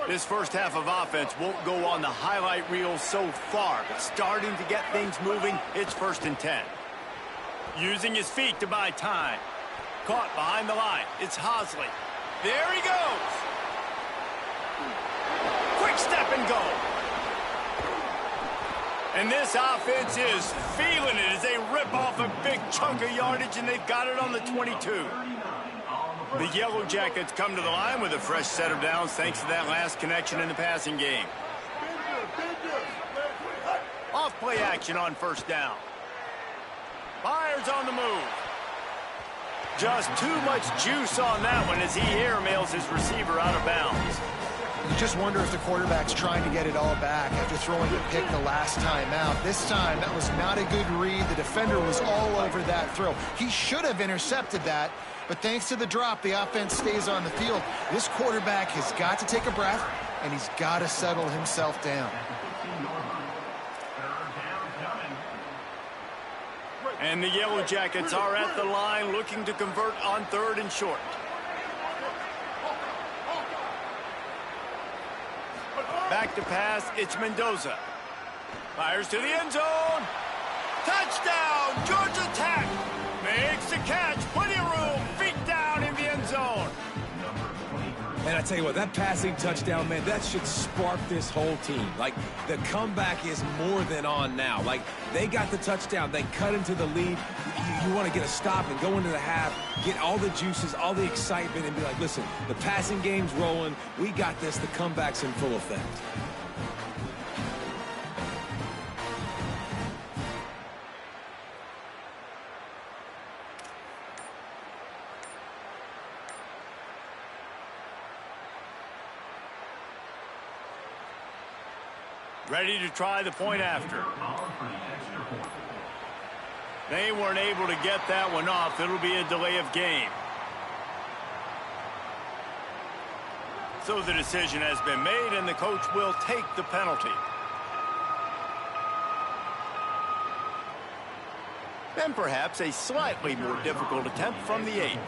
This first half of offense won't go on the highlight reel so far, but starting to get things moving, it's 1st and 10. Using his feet to buy time. Caught behind the line. It's Hosley. There he goes. Quick step and go. And this offense is feeling it as they rip off a big chunk of yardage, and they've got it on the 22. The Yellow Jackets come to the line with a fresh set of downs thanks to that last connection in the passing game. Off play action on 1st down. Fires on the move. Just too much juice on that one as he airmails his receiver out of bounds.
You just wonder if the quarterback's trying to get it all back after throwing the pick the last time out. This time, that was not a good read. The defender was all over that throw. He should have intercepted that, but thanks to the drop, the offense stays on the field. This quarterback has got to take a breath, and he's got to settle himself down.
And the Yellow Jackets are at the line looking to convert on 3rd and short. Back to pass, it's Mendoza. Fires to the end zone. Touchdown, Georgia Tech. Makes the catch, plenty of room, feet down in the end zone.
And I tell you what, that passing touchdown, man, that should spark this whole team. Like, the comeback is more than on now. Like, they got the touchdown. They cut into the lead. You want to get a stop and go into the half, get all the juices, all the excitement, and be like, listen, the passing game's rolling. We got this. The comeback's in full effect.
Ready to try the point after. They weren't able to get that one off. It'll be a delay of game. So the decision has been made, and the coach will take the penalty. Then perhaps a slightly more difficult attempt from the 8.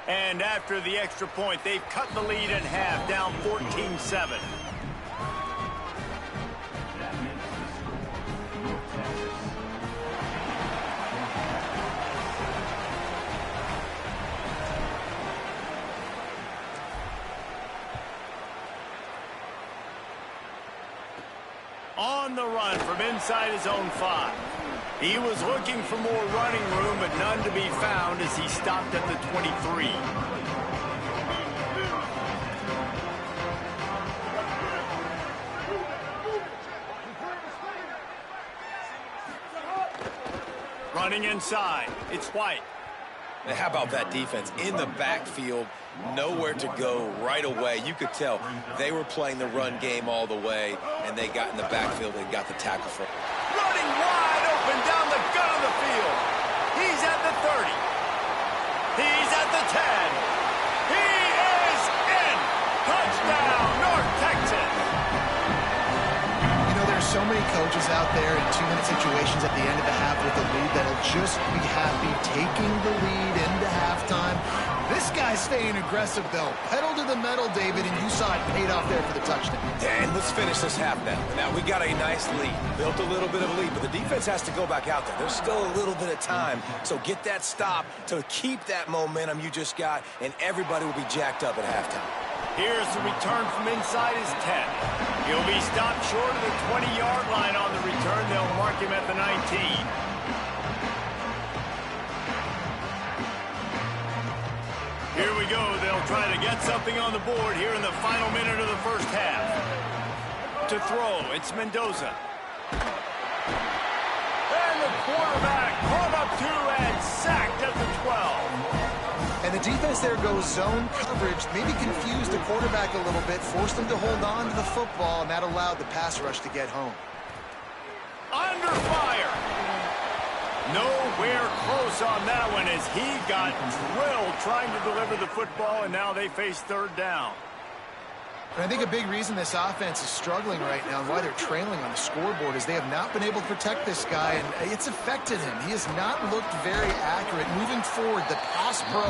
And after the extra point, they've cut the lead in half, down 14-7. On the run from inside his own 5. He was looking for more running room, but none to be found as he stopped at the 23. Running inside. It's White.
And how about that defense? In the backfield, nowhere to go right away. You could tell they were playing the run game all the way, and they got in the backfield and got the tackle for it.
Running wide open down the gut of the field. He's at the 30. He's at the 10. He is in. Touchdown, North Texas.
You know, there's so many coaches out there in 2-minute situations at the end of the half with a lead that'll just be happy taking the lead into halftime. This guy's staying aggressive, though. Pedal to the metal, David, and you saw it paid off there for the touchdown.
And let's finish this half now. Now, we got a nice lead. Built a little bit of a lead, but the defense has to go back out there. There's still a little bit of time. So get that stop to keep that momentum you just got, and everybody will be jacked up at halftime.
Here's the return from inside his 10. He'll be stopped short of the 20-yard line on the return. They'll mark him at the 19. Here we go. They'll try to get something on the board here in the final minute of the first half. To throw, it's Mendoza. And the quarterback caught up to and sacked at the 12.
And the defense there goes zone coverage, maybe confused the quarterback a little bit, forced him to hold on to the football, and that allowed the pass rush to get home.
Under fire. Nowhere close on that one as he got drilled trying to deliver the football, and now they face third down.
And I think a big reason this offense is struggling right now and why they're trailing on the scoreboard is they have not been able to protect this guy, and it's affected him. He has not looked very accurate. Moving forward, the pass pro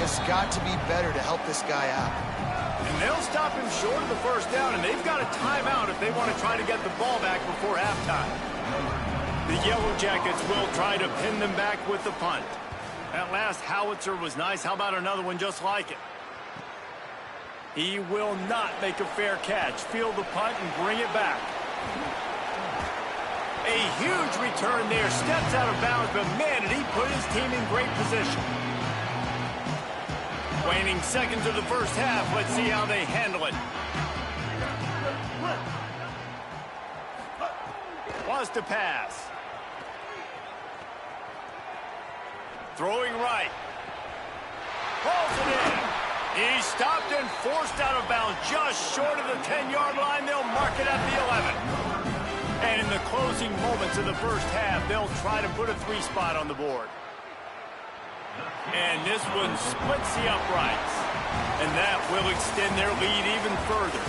has got to be better to help this guy out.
And they'll stop him short of the first down, and they've got a timeout if they want to try to get the ball back before halftime. The Yellow Jackets will try to pin them back with the punt. That last howitzer was nice. How about another one just like it? He will not make a fair catch. Field the punt and bring it back. A huge return there. Steps out of bounds, but man, did he put his team in great position. Waning seconds of the first half. Let's see how they handle it. Was to pass. Throwing right. Pulls it in. He's stopped and forced out of bounds just short of the 10-yard line. They'll mark it at the 11. And in the closing moments of the first half, they'll try to put a 3-spot on the board. And this one splits the uprights. And that will extend their lead even further.